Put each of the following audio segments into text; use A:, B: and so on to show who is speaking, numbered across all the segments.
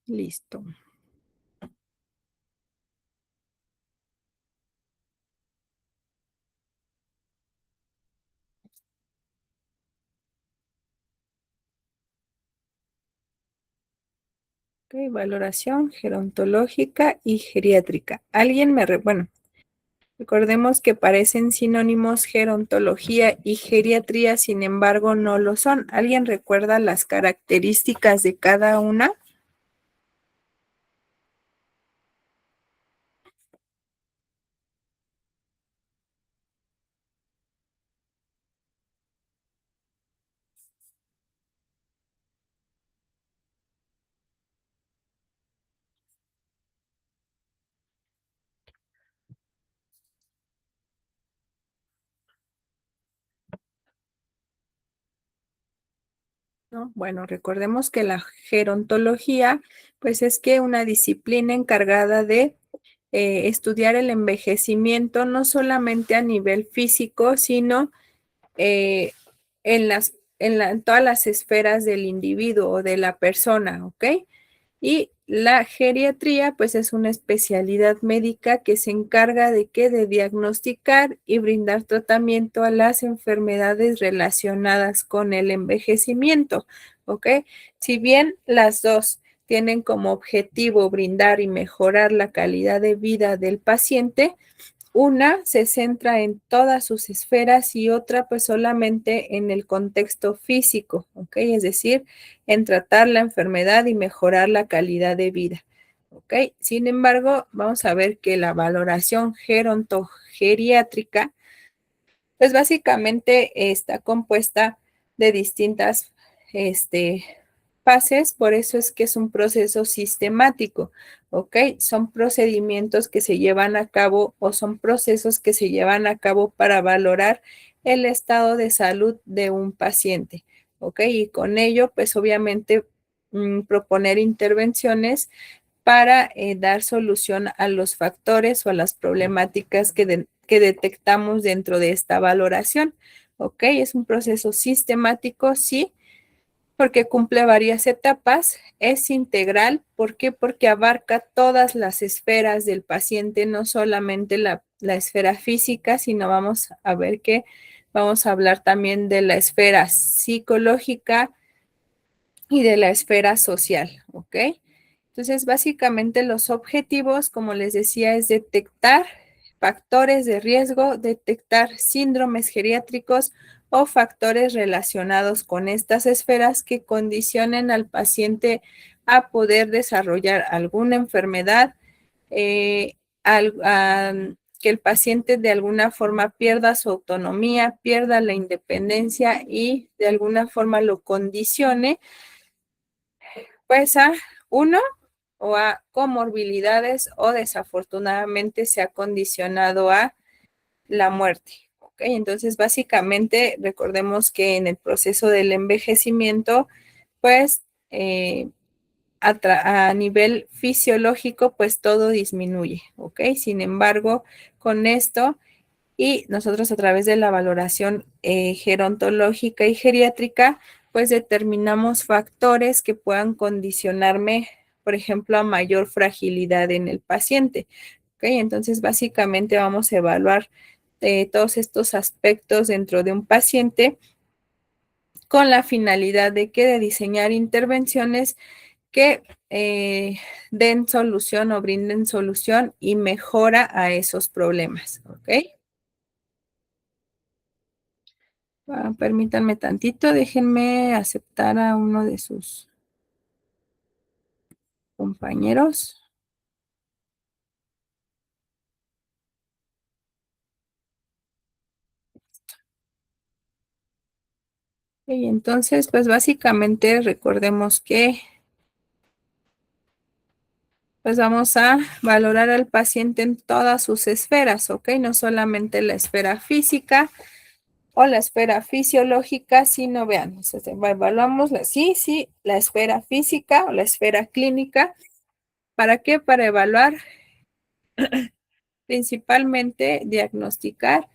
A: Listo. Ok, valoración gerontológica y geriátrica. Bueno, recordemos que parecen sinónimos gerontología y geriatría, sin embargo, no lo son. ¿Alguien recuerda las características de cada una? ¿No? Bueno, recordemos que la gerontología, pues es que una disciplina encargada de estudiar el envejecimiento, no solamente a nivel físico, sino eh, en todas las esferas del individuo o de la persona, ¿ok? Y la geriatría, pues es una especialidad médica que se encarga de qué, de diagnosticar y brindar tratamiento a las enfermedades relacionadas con el envejecimiento, ¿ok? Si bien las dos tienen como objetivo brindar y mejorar la calidad de vida del paciente, una se centra en todas sus esferas y otra pues solamente en el contexto físico, ¿ok? Es decir, en tratar la enfermedad y mejorar la calidad de vida, ¿ok? Sin embargo, vamos a ver que la valoración gerontogeriátrica pues básicamente está compuesta de distintas fases, por eso es que es un proceso sistemático, ¿ok? Son procedimientos que se llevan a cabo o son procesos que se llevan a cabo para valorar el estado de salud de un paciente, ¿ok? Y con ello, pues obviamente proponer intervenciones para dar solución a los factores o a las problemáticas que detectamos dentro de esta valoración. ¿Ok? Es un proceso sistemático, sí, porque cumple varias etapas, es integral. ¿Por qué? Porque abarca todas las esferas del paciente, no solamente la esfera física, sino vamos a ver que vamos a hablar también de la esfera psicológica y de la esfera social, ¿ok? Entonces, básicamente los objetivos, como les decía, es detectar factores de riesgo, detectar síndromes geriátricos o factores relacionados con estas esferas que condicionen al paciente a poder desarrollar alguna enfermedad, eh, que el paciente de alguna forma pierda su autonomía, pierda la independencia y de alguna forma lo condicione pues a uno o a comorbilidades o desafortunadamente se ha condicionado a la muerte. ¿Ok? Entonces, básicamente, recordemos que en el proceso del envejecimiento, pues a nivel fisiológico, pues todo disminuye. ¿Ok? Sin embargo, con esto y nosotros a través de la valoración gerontológica y geriátrica, pues determinamos factores que puedan condicionarme, por ejemplo, a mayor fragilidad en el paciente. ¿Ok? Entonces, básicamente vamos a evaluar todos estos aspectos dentro de un paciente con la finalidad de que de diseñar intervenciones que den solución o brinden solución y mejora a esos problemas. ¿Ok? Permítanme tantito, déjenme aceptar a uno de sus compañeros. Y entonces, pues básicamente recordemos que pues vamos a valorar al paciente en todas sus esferas, ¿ok? No solamente la esfera física o la esfera fisiológica, sino vean, evaluamos la esfera física o la esfera clínica. ¿Para qué? Para evaluar principalmente diagnosticar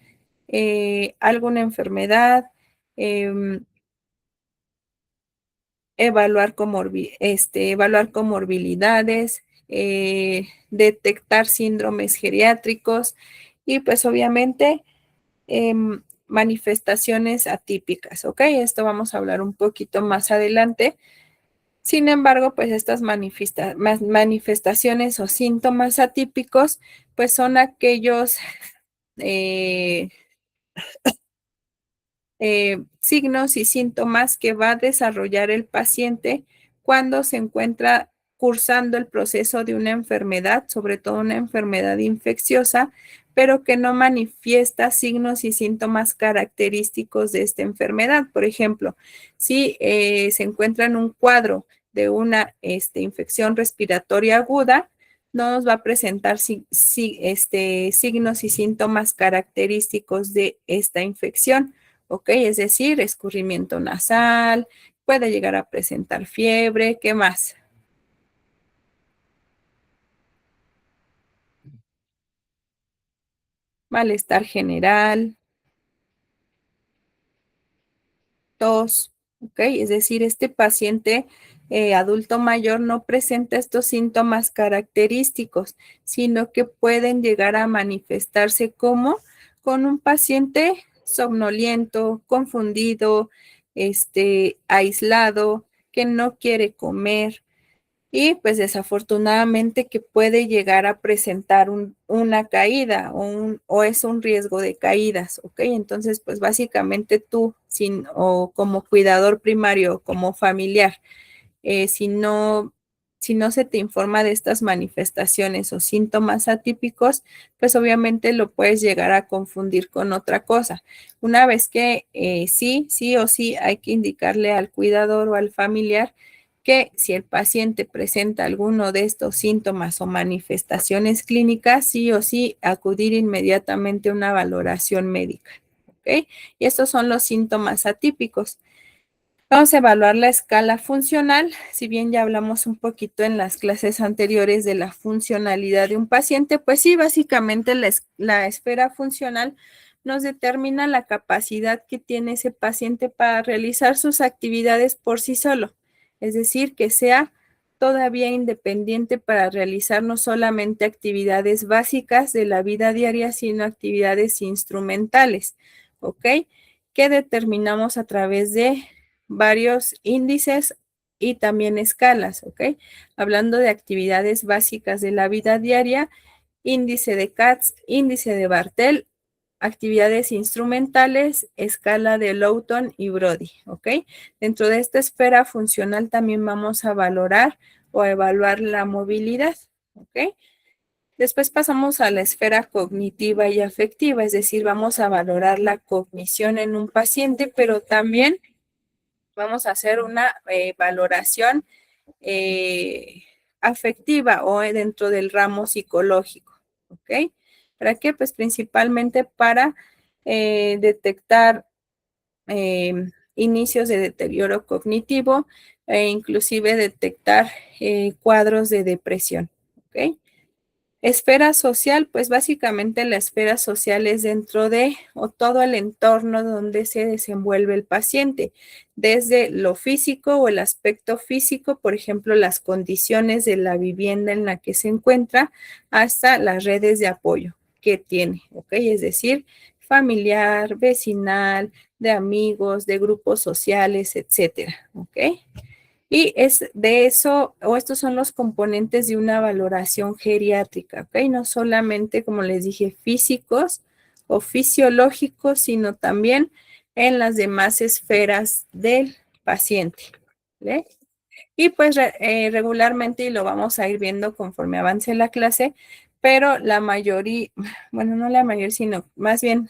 A: alguna enfermedad, evaluar comorbilidades, detectar síndromes geriátricos y pues obviamente manifestaciones atípicas, ¿ok? Esto vamos a hablar un poquito más adelante. Sin embargo, pues estas manifestaciones o síntomas atípicos, pues son aquellos eh, signos y síntomas que va a desarrollar el paciente cuando se encuentra cursando el proceso de una enfermedad, sobre todo una enfermedad infecciosa, pero que no manifiesta signos y síntomas característicos de esta enfermedad. Por ejemplo, si se encuentra en un cuadro de una infección respiratoria aguda, no nos va a presentar signos y síntomas característicos de esta infección. ¿Ok? Es decir, escurrimiento nasal, puede llegar a presentar fiebre, ¿qué más? Malestar general, tos, ¿ok? Es decir, este paciente adulto mayor no presenta estos síntomas característicos, sino que pueden llegar a manifestarse como con un paciente somnoliento, confundido, aislado, que no quiere comer, y pues desafortunadamente que puede llegar a presentar una caída o es un riesgo de caídas, ¿ok? Entonces, pues básicamente tú, o como cuidador primario, como familiar, eh, si no, si no se te informa de estas manifestaciones o síntomas atípicos, pues obviamente lo puedes llegar a confundir con otra cosa. Una vez que sí o sí hay que indicarle al cuidador o al familiar que si el paciente presenta alguno de estos síntomas o manifestaciones clínicas, sí o sí acudir inmediatamente a una valoración médica. ¿Ok? Y estos son los síntomas atípicos. Vamos a evaluar la escala funcional. Si bien ya hablamos un poquito en las clases anteriores de la funcionalidad de un paciente, pues sí, básicamente la esfera funcional nos determina la capacidad que tiene ese paciente para realizar sus actividades por sí solo. Es decir, que sea todavía independiente para realizar no solamente actividades básicas de la vida diaria, sino actividades instrumentales, ¿ok? Que determinamos a través de varios índices y también escalas, ¿ok? Hablando de actividades básicas de la vida diaria, índice de Katz, índice de Bartel, actividades instrumentales, escala de Lowton y Brody, ¿ok? Dentro de esta esfera funcional también vamos a valorar o a evaluar la movilidad, ¿ok? Después pasamos a la esfera cognitiva y afectiva, es decir, vamos a valorar la cognición en un paciente, pero también vamos a hacer una valoración eh, afectiva o dentro del ramo psicológico, ¿ok? ¿Para qué? Pues principalmente para detectar inicios de deterioro cognitivo e inclusive detectar cuadros de depresión, ¿ok? Esfera social, pues básicamente la esfera social es dentro de o todo el entorno donde se desenvuelve el paciente, desde lo físico o el aspecto físico, por ejemplo, las condiciones de la vivienda en la que se encuentra, hasta las redes de apoyo que tiene, ¿ok? Es decir, familiar, vecinal, de amigos, de grupos sociales, etcétera, ¿ok? Y es de eso, o estos son los componentes de una valoración geriátrica, ¿ok? No solamente, como les dije, físicos o fisiológicos, sino también en las demás esferas del paciente, ¿vale? Y pues regularmente, y lo vamos a ir viendo conforme avance la clase, pero la mayoría, bueno, no la mayoría, sino más bien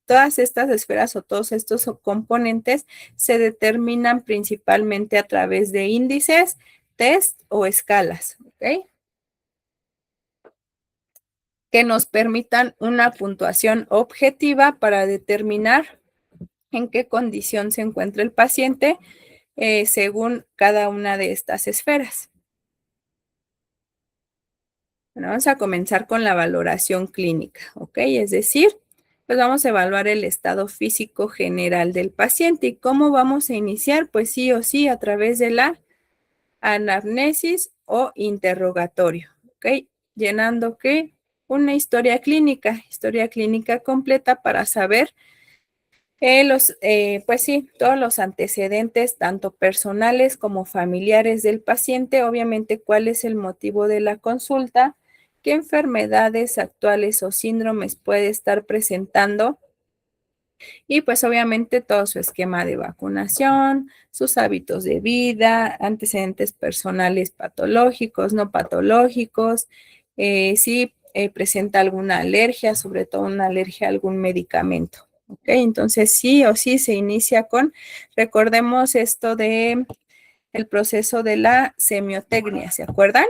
A: todas estas esferas o todos estos componentes se determinan principalmente a través de índices, test o escalas, ¿ok? Que nos permitan una puntuación objetiva para determinar en qué condición se encuentra el paciente según cada una de estas esferas. Bueno, vamos a comenzar con la valoración clínica, ¿ok? Es decir, pues vamos a evaluar el estado físico general del paciente. ¿Y cómo vamos a iniciar? Pues sí o sí a través de la anamnesis o interrogatorio, ¿ok? Llenando, ¿qué? Una historia clínica completa para saber pues sí, todos los antecedentes, tanto personales como familiares del paciente, obviamente cuál es el motivo de la consulta, qué enfermedades actuales o síndromes puede estar presentando y pues obviamente todo su esquema de vacunación, sus hábitos de vida, antecedentes personales patológicos, no patológicos, si presenta alguna alergia, sobre todo una alergia a algún medicamento. ¿Ok? Entonces sí o sí se inicia con, recordemos esto de el proceso de la semiotecnia, ¿se acuerdan?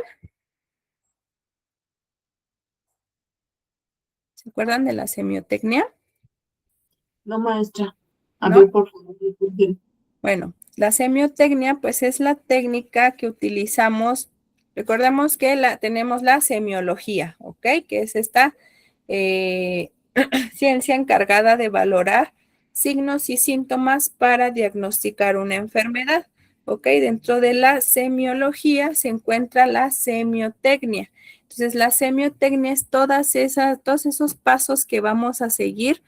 A: ¿Se acuerdan de la semiotecnia?
B: No, maestra. A
A: ¿No?
B: ver, por favor.
A: Bueno, la semiotecnia, pues es la técnica que utilizamos. Recordemos que tenemos la semiología, ¿ok? Que es esta eh, ciencia encargada de valorar signos y síntomas para diagnosticar una enfermedad, ¿ok? Dentro de la semiología se encuentra la semiotecnia. Entonces, la semiotecnia es todos esos pasos que vamos a seguir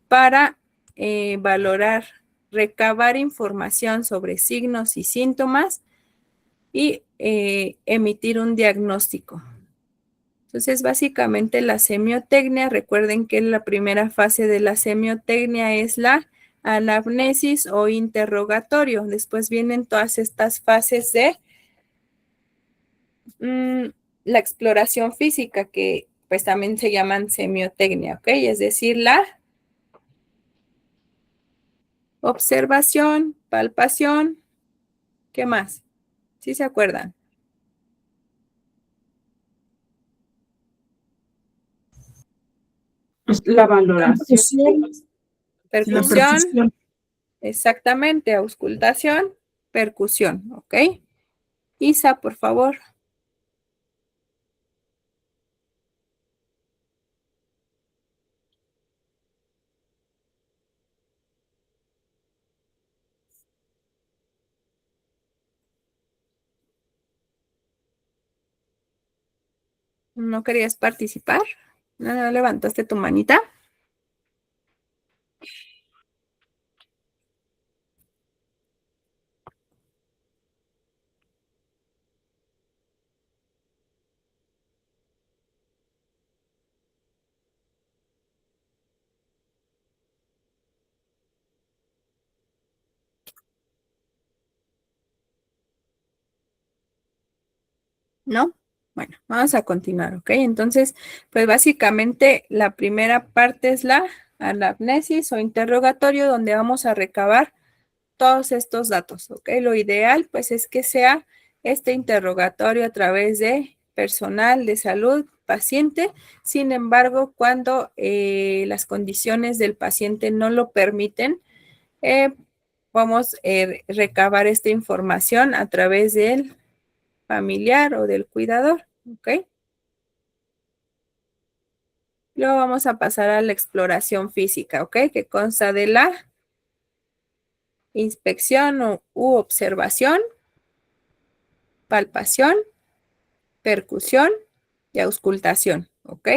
A: para valorar, recabar información sobre signos y síntomas y emitir un diagnóstico. Entonces, básicamente la semiotecnia, recuerden que la primera fase de la semiotecnia es la anamnesis o interrogatorio. Después vienen todas estas fases de la exploración física, que pues también se llaman semiotecnia, ¿ok? Es decir, la observación, palpación, ¿qué más? ¿Sí se acuerdan?
B: Pues la valoración. La
A: Percusión,
B: percusión.
A: exactamente, auscultación, percusión, ¿ok? Isa, por favor. ¿No querías participar? ¿No levantaste tu manita? ¿No? Bueno, vamos a continuar, ¿ok? Entonces, pues básicamente la primera parte es la anamnesis o interrogatorio donde vamos a recabar todos estos datos, ¿ok? Lo ideal, pues, es que sea este interrogatorio a través de personal de salud, paciente. Sin embargo, cuando las condiciones del paciente no lo permiten, vamos a recabar esta información a través del familiar o del cuidador, ¿ok? Luego vamos a pasar a la exploración física, ¿ok? Que consta de la inspección u observación, palpación, percusión y auscultación, ¿ok?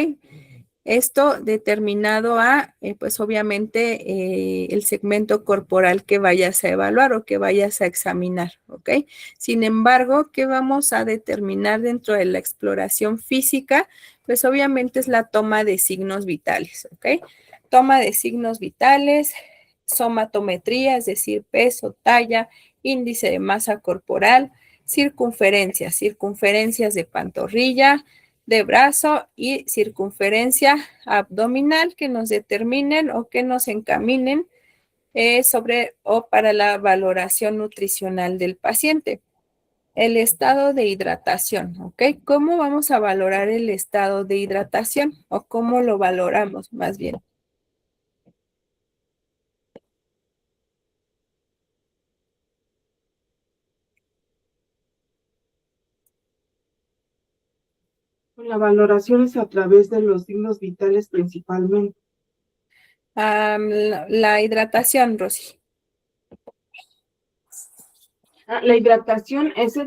A: Esto determinado a, pues obviamente, el segmento corporal que vayas a evaluar o que vayas a examinar, ¿ok? Sin embargo, ¿qué vamos a determinar dentro de la exploración física? Pues obviamente es la toma de signos vitales, ¿ok? Toma de signos vitales, somatometría, es decir, peso, talla, índice de masa corporal, circunferencias de pantorrilla, de brazo y circunferencia abdominal que nos determinen o que nos encaminen sobre o para la valoración nutricional del paciente. El estado de hidratación, ¿ok? ¿Cómo vamos a valorar el estado de hidratación o cómo lo valoramos más bien?
B: La valoración es a través de los signos vitales principalmente.
A: La hidratación, Rosy.
B: La hidratación es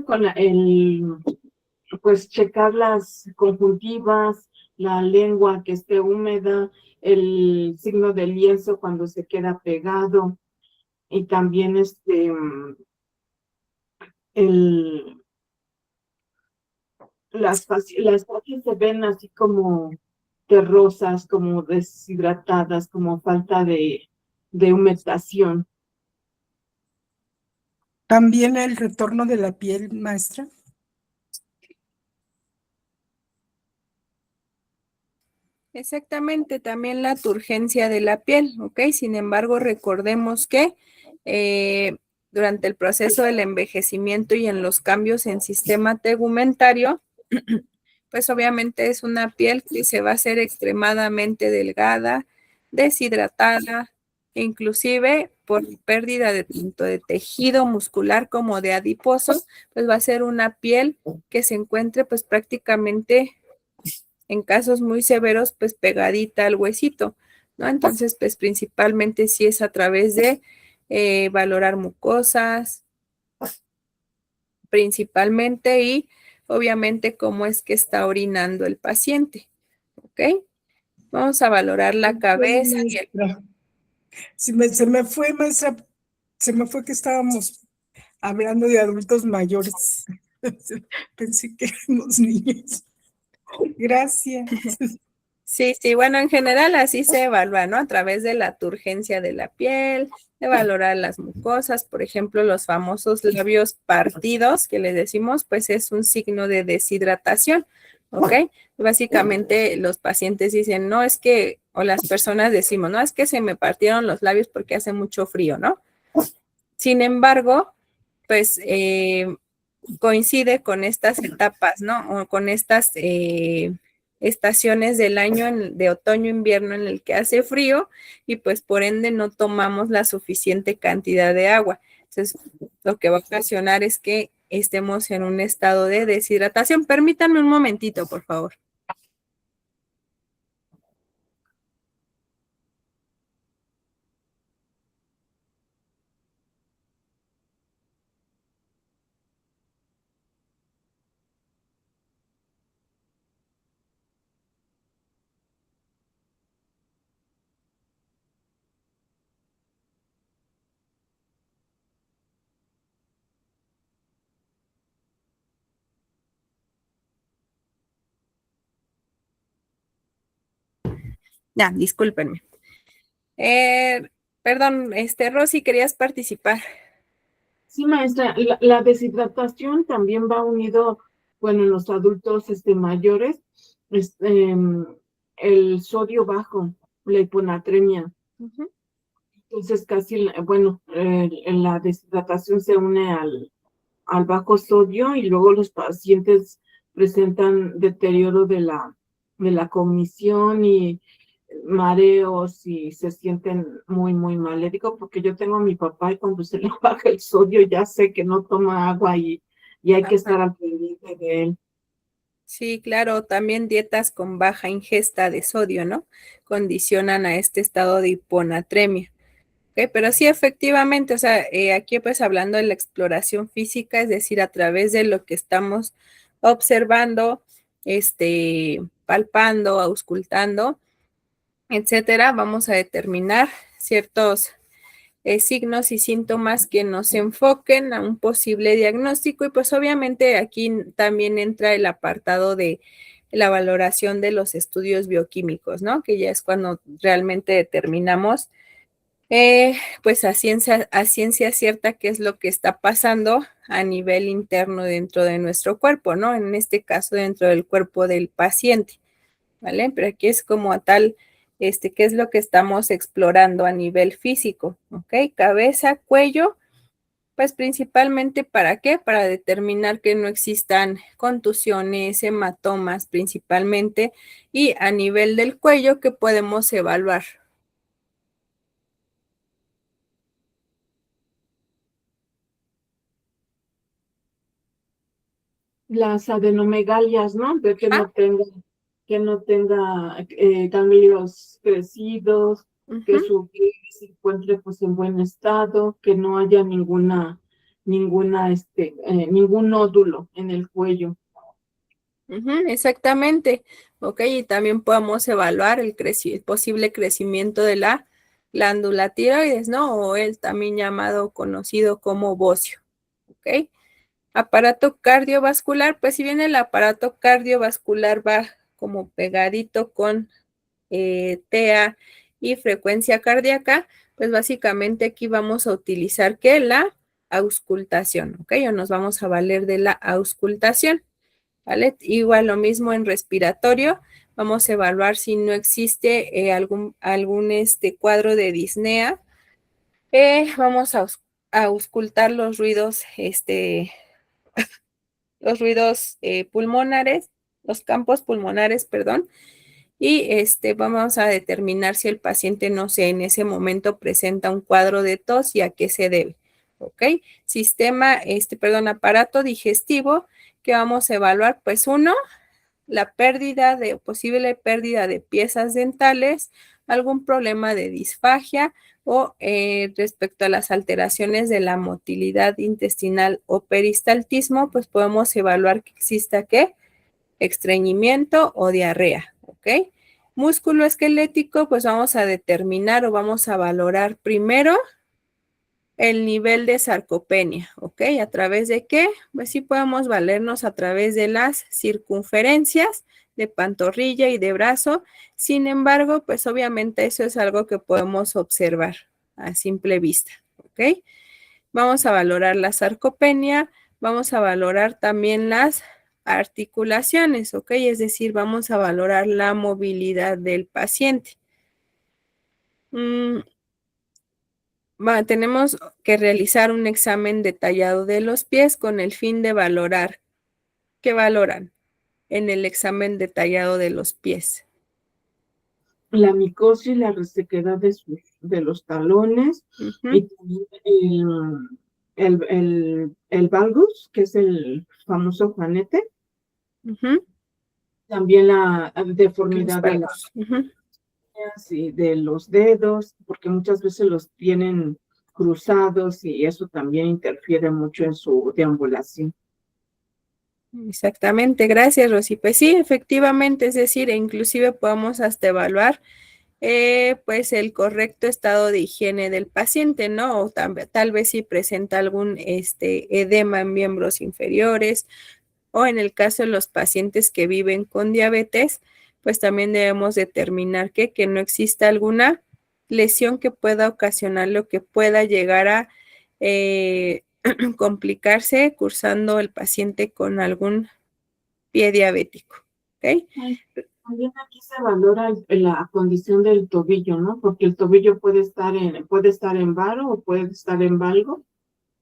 B: pues checar las conjuntivas, la lengua que esté húmeda, el signo del lienzo cuando se queda pegado y también el, las facies se ven así como terrosas, como deshidratadas, como falta de humectación.
C: También el retorno de la piel, maestra.
A: Exactamente, también la turgencia de la piel, ¿ok? Sin embargo, recordemos que durante el proceso del envejecimiento y en los cambios en sistema tegumentario, pues obviamente es una piel que se va a hacer extremadamente delgada, deshidratada, e inclusive por pérdida de tanto de tejido muscular como de adiposo, pues va a ser una piel que se encuentre pues prácticamente en casos muy severos, pues pegadita al huesito, ¿no? Entonces, pues principalmente sí es a través de valorar mucosas, principalmente, y obviamente cómo es que está orinando el paciente, ¿ok? Vamos a valorar la cabeza y el...
C: Se me fue, maestra, se me fue que estábamos hablando de adultos mayores. Pensé que éramos niños. Gracias.
A: Sí, sí, bueno, en general así se evalúa, ¿no? A través de la turgencia de la piel, de valorar las mucosas, por ejemplo, los famosos labios partidos que le decimos, pues es un signo de deshidratación, ¿ok? Básicamente los pacientes dicen, no, es que, o las personas decimos, no, es que se me partieron los labios porque hace mucho frío, ¿no? Sin embargo, pues coincide con estas etapas, ¿no? O con estas estaciones del año de otoño-invierno en el que hace frío y pues por ende no tomamos la suficiente cantidad de agua. Entonces, lo que va a ocasionar es que estemos en un estado de deshidratación. Permítanme un momentito, por favor. Ya, discúlpenme. Perdón, Rosy, querías participar.
B: Sí, maestra, la deshidratación también va unido, bueno, en los adultos mayores, el sodio bajo, la hiponatremia. Entonces, casi, bueno, en la deshidratación se une al bajo sodio y luego los pacientes presentan deterioro de la cognición y mareos y se sienten muy, muy mal. Le digo porque yo tengo a mi papá y cuando se le baja el sodio ya sé que no toma agua y hay que estar al pendiente de él.
A: Sí, claro, también dietas con baja ingesta de sodio, ¿no? Condicionan a este estado de hiponatremia. ¿Ok? Pero sí, efectivamente, o sea, aquí pues hablando de la exploración física, es decir, a través de lo que estamos observando, palpando, auscultando, etcétera, vamos a determinar ciertos signos y síntomas que nos enfoquen a un posible diagnóstico y pues obviamente aquí también entra el apartado de la valoración de los estudios bioquímicos, ¿no? Que ya es cuando realmente determinamos pues a ciencia cierta qué es lo que está pasando a nivel interno dentro de nuestro cuerpo, ¿no? En este caso dentro del cuerpo del paciente. ¿Vale? Pero aquí es como a tal, qué es lo que estamos explorando a nivel físico, ¿ok? Cabeza, cuello, pues principalmente ¿para qué? Para determinar que no existan contusiones, hematomas principalmente, y a nivel del cuello, ¿qué podemos evaluar?
B: Las adenomegalias, ¿no? De
A: Ah,
B: que no tenga ganglios crecidos, que su piel se encuentre pues en buen estado, que no haya ningún nódulo en el cuello.
A: Exactamente, ok, y también podemos evaluar el posible crecimiento de la glándula tiroides, ¿no? O el también llamado, conocido como bocio, ok. Aparato cardiovascular, pues si bien el aparato cardiovascular va como pegadito con TA y frecuencia cardíaca, pues básicamente aquí vamos a utilizar ¿qué? La auscultación, ¿ok? O nos vamos a valer de la auscultación, ¿vale? Igual lo mismo en respiratorio, vamos a evaluar si no existe algún cuadro de disnea. Vamos a auscultar los ruidos pulmonares, los campos pulmonares, perdón, y vamos a determinar si el paciente, no sé, en ese momento presenta un cuadro de tos y a qué se debe, ¿ok? Aparato digestivo, que vamos a evaluar, pues uno, la posible pérdida de piezas dentales, algún problema de disfagia o respecto a las alteraciones de la motilidad intestinal o peristaltismo, pues podemos evaluar que exista ¿qué? Estreñimiento o diarrea, ¿ok? Músculo esquelético, pues vamos a determinar o vamos a valorar primero el nivel de sarcopenia, ¿ok? ¿A través de qué? Pues sí podemos valernos a través de las circunferencias de pantorrilla y de brazo. Sin embargo, pues obviamente eso es algo que podemos observar a simple vista, ¿ok? Vamos a valorar la sarcopenia, vamos a valorar también las articulaciones, ¿ok? Es decir, vamos a valorar la movilidad del paciente. Tenemos que realizar un examen detallado de los pies con el fin de valorar. ¿Qué valoran en el examen detallado de los pies?
B: La micosis, la resequedad de los talones y también el valgus, que es el famoso juanete. También la deformidad de las uñas y de los dedos, porque muchas veces los tienen cruzados y eso también interfiere mucho en su deambulación.
A: Exactamente, gracias, Rosy. Pues sí, efectivamente, es decir, inclusive podemos hasta evaluar pues el correcto estado de higiene del paciente, ¿no? O tal vez si presenta algún edema en miembros inferiores, o en el caso de los pacientes que viven con diabetes, pues también debemos determinar que no exista alguna lesión que pueda ocasionar lo que pueda llegar a complicarse cursando el paciente con algún pie diabético, ¿ok?
B: También aquí se valora la condición del tobillo, ¿no? Porque el tobillo puede estar en varo o puede estar en valgo.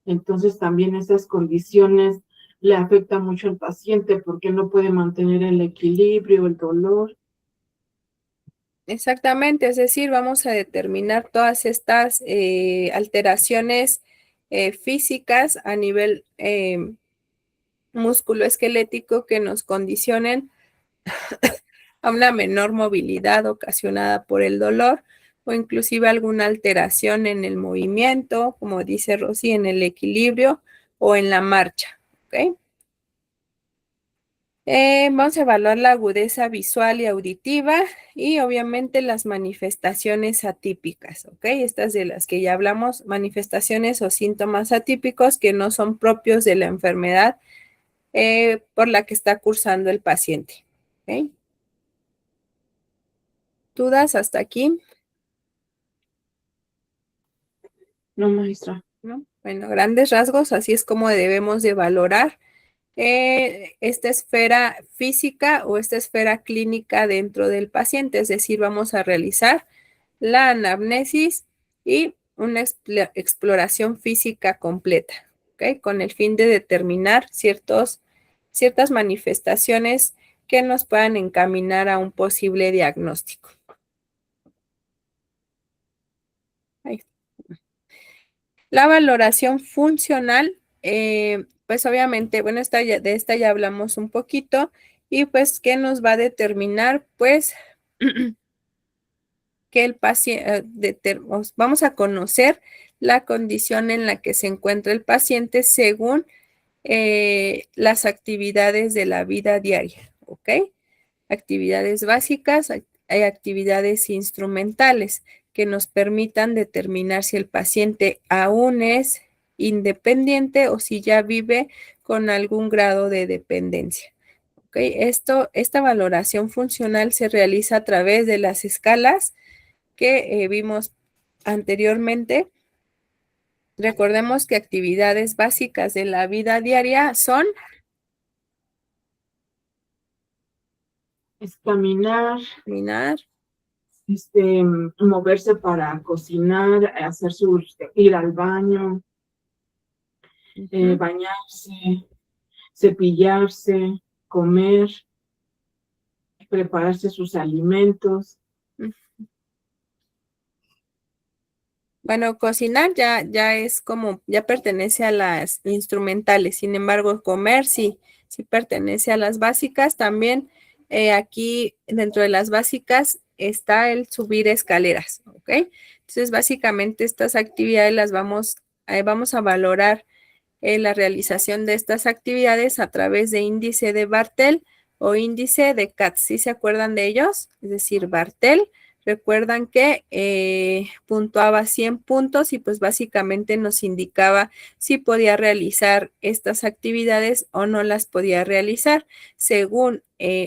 B: Entonces también esas condiciones le afectan mucho al paciente porque no puede mantener el equilibrio, el dolor.
A: Exactamente, es decir, vamos a determinar todas estas alteraciones físicas a nivel musculoesquelético que nos condicionen a una menor movilidad ocasionada por el dolor o inclusive alguna alteración en el movimiento, como dice Rosy, en el equilibrio o en la marcha, ¿ok? Vamos a evaluar la agudeza visual y auditiva y obviamente las manifestaciones atípicas, ¿ok? Estas de las que ya hablamos, manifestaciones o síntomas atípicos que no son propios de la enfermedad por la que está cursando el paciente, ¿ok? ¿Dudas hasta aquí?
B: No, maestra.
A: ¿No? Bueno, grandes rasgos, así es como debemos de valorar esta esfera física o esta esfera clínica dentro del paciente, es decir, vamos a realizar la anamnesis y una exploración física completa, ¿ok? Con el fin de determinar ciertas manifestaciones que nos puedan encaminar a un posible diagnóstico. Ahí. La valoración funcional, pues obviamente, bueno, de esta ya hablamos un poquito y pues, ¿qué nos va a determinar? Pues que el paciente, vamos a conocer la condición en la que se encuentra el paciente según las actividades de la vida diaria, ¿ok? Actividades básicas, hay actividades instrumentales que nos permitan determinar si el paciente aún es independiente o si ya vive con algún grado de dependencia. ¿Ok? Esta valoración funcional se realiza a través de las escalas que vimos anteriormente. Recordemos que actividades básicas de la vida diaria son
B: Caminar, moverse para cocinar, ir al baño, bañarse, cepillarse, comer, prepararse sus alimentos.
A: Bueno, cocinar ya es como, ya pertenece a las instrumentales. Sin embargo, comer sí pertenece a las básicas. También aquí dentro de las básicas está el subir escaleras, ¿ok? Entonces, básicamente estas actividades las vamos a valorar la realización de estas actividades a través de índice de Bartel o índice de Katz. ¿Sí se acuerdan de ellos? Es decir, Bartel. Recuerdan que puntuaba 100 puntos y pues básicamente nos indicaba si podía realizar estas actividades o no las podía realizar. Según,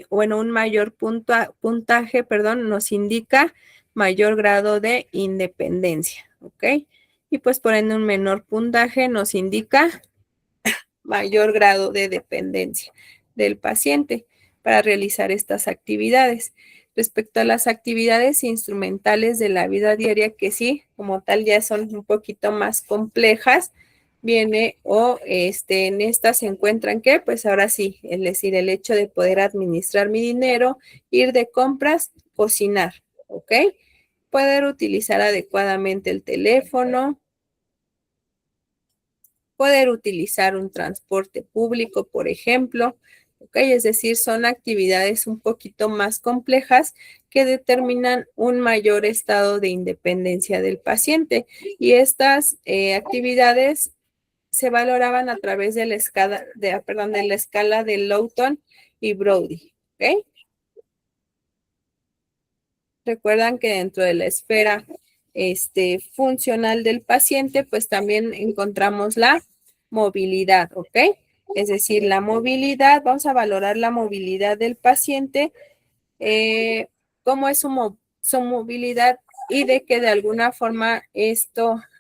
A: un mayor puntaje, nos indica mayor grado de independencia, ¿ok? Y pues por ende un menor puntaje nos indica mayor grado de dependencia del paciente para realizar estas actividades. Respecto a las actividades instrumentales de la vida diaria, que sí, como tal, ya son un poquito más complejas, viene en estas se encuentran que, pues ahora sí, es decir, el hecho de poder administrar mi dinero, ir de compras, cocinar, ¿ok? Poder utilizar adecuadamente el teléfono, poder utilizar un transporte público, por ejemplo, ¿ok? Es decir, son actividades un poquito más complejas que determinan un mayor estado de independencia del paciente. Y estas actividades se valoraban a través de la escala de Lowton y Brody, ¿ok? Recuerdan que dentro de la esfera funcional del paciente, pues también encontramos la movilidad, ¿ok? Es decir, la movilidad, vamos a valorar la movilidad del paciente, cómo es su movilidad y de que de alguna forma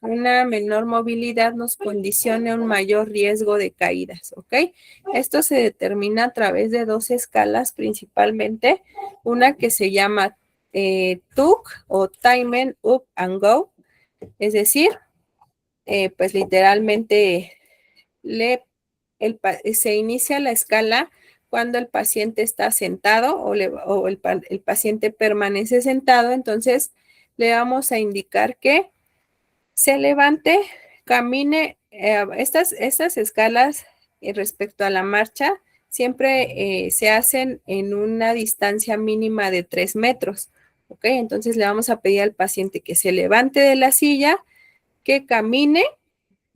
A: una menor movilidad nos condicione un mayor riesgo de caídas, ¿ok? Esto se determina a través de dos escalas principalmente, una que se llama TUC o Time Up and Go, es decir, pues literalmente se inicia la escala cuando el paciente está sentado o el paciente permanece sentado, entonces le vamos a indicar que se levante, camine. Estas escalas respecto a la marcha siempre se hacen en una distancia mínima de 3 metros, ¿ok? Entonces le vamos a pedir al paciente que se levante de la silla, que camine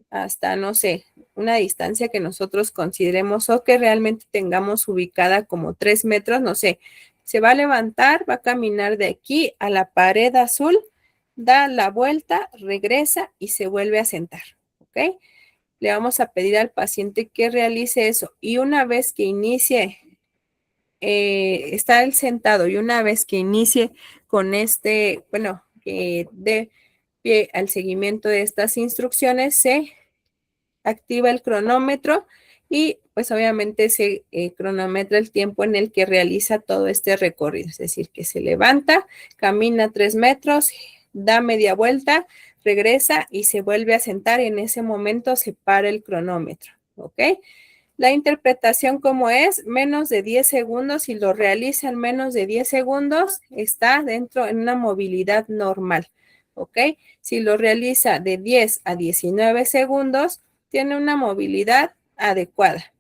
A: hasta, no sé, una distancia que nosotros consideremos o que realmente tengamos ubicada como 3 metros, no sé, se va a levantar, va a caminar de aquí a la pared azul, da la vuelta, regresa y se vuelve a sentar, ¿ok? Le vamos a pedir al paciente que realice eso y una vez que inicie, está el sentado y una vez que inicie con que dé pie al seguimiento de estas instrucciones, se activa el cronómetro y pues obviamente se cronometra el tiempo en el que realiza todo este recorrido, es decir, que se levanta, camina 3 metros, da media vuelta, regresa y se vuelve a sentar y en ese momento se para el cronómetro, ¿ok? La interpretación como es menos de 10 segundos, si lo realiza en menos de 10 segundos, está dentro en una movilidad normal, ¿ok? Si lo realiza de 10 a 19 segundos, tiene una movilidad adecuada.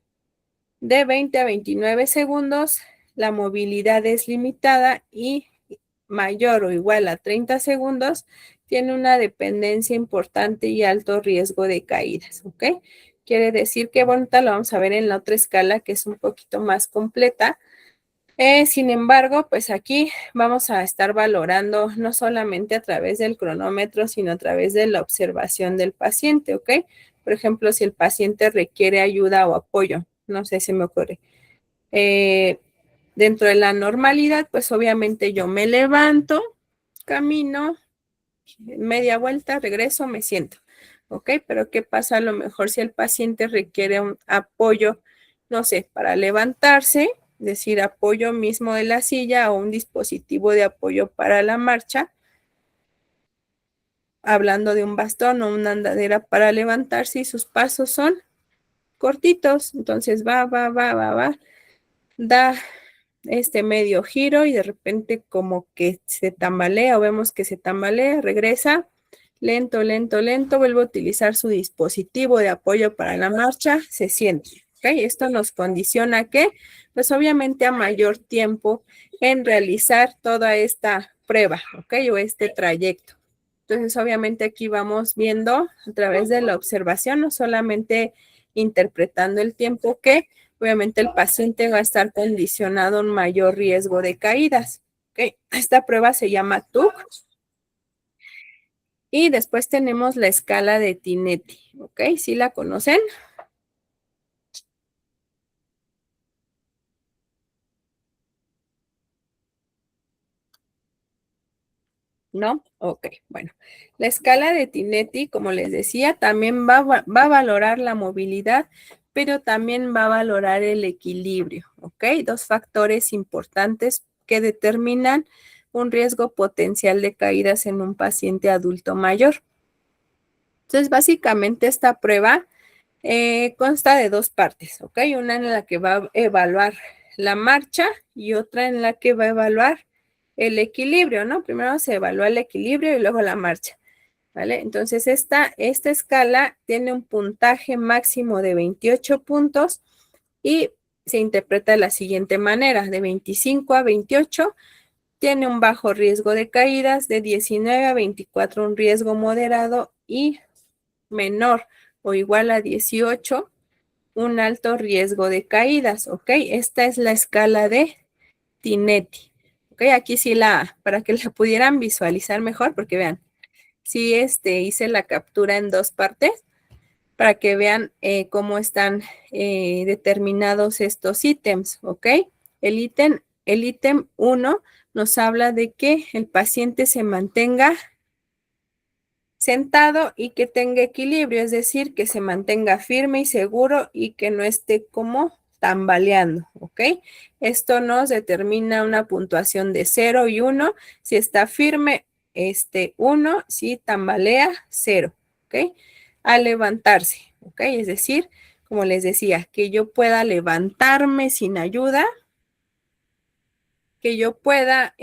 A: De 20 a 29 segundos, la movilidad es limitada y mayor o igual a 30 segundos, tiene una dependencia importante y alto riesgo de caídas, ¿ok? Quiere decir que, bueno, lo vamos a ver en la otra escala que es un poquito más completa. Sin embargo, pues aquí vamos a estar valorando no solamente a través del cronómetro, sino a través de la observación del paciente, ¿ok? Por ejemplo, si el paciente requiere ayuda o apoyo, no sé si me ocurre. Dentro de la normalidad, pues obviamente yo me levanto, camino, media vuelta, regreso, me siento, ¿ok? Pero ¿qué pasa a lo mejor si el paciente requiere un apoyo, no sé, para levantarse, decir apoyo mismo de la silla o un dispositivo de apoyo para la marcha, hablando de un bastón o una andadera para levantarse y sus pasos son cortitos, entonces va, da este medio giro y de repente como que se tambalea o vemos que se tambalea, regresa, lento, vuelve a utilizar su dispositivo de apoyo para la marcha, se siente, ¿ok? Esto nos condiciona que, pues obviamente a mayor tiempo en realizar toda esta prueba, ¿ok? O este trayecto. Entonces, obviamente aquí vamos viendo a través de la observación, no solamente interpretando el tiempo que obviamente el paciente va a estar condicionado a un mayor riesgo de caídas. ¿Okay? Esta prueba se llama TUC. Y después tenemos la escala de Tinetti. ¿Ok? ¿Sí la conocen? ¿No? Ok, bueno. La escala de Tinetti, como les decía, también va a valorar la movilidad, pero también va a valorar el equilibrio, ¿ok? Dos factores importantes que determinan un riesgo potencial de caídas en un paciente adulto mayor. Entonces, básicamente esta prueba consta de dos partes, ¿ok? Una en la que va a evaluar la marcha y otra en la que va a evaluar el equilibrio, ¿no? Primero se evalúa el equilibrio y luego la marcha, ¿vale? Entonces, esta escala tiene un puntaje máximo de 28 puntos y se interpreta de la siguiente manera, de 25 a 28 tiene un bajo riesgo de caídas, de 19 a 24 un riesgo moderado y menor o igual a 18 un alto riesgo de caídas, ¿ok? Esta es la escala de Tinetti, ¿ok? Aquí sí para que la pudieran visualizar mejor, porque vean, sí hice la captura en dos partes, para que vean cómo están determinados estos ítems, ¿ok? El ítem 1 nos habla de que el paciente se mantenga sentado y que tenga equilibrio, es decir, que se mantenga firme y seguro y que no esté como tambaleando, ¿ok? Esto nos determina una puntuación de 0 y 1. Si está firme, 1. Si tambalea, 0, ¿ok? Al levantarse, ¿ok? Es decir, como les decía, que yo pueda levantarme sin ayuda, que yo pueda,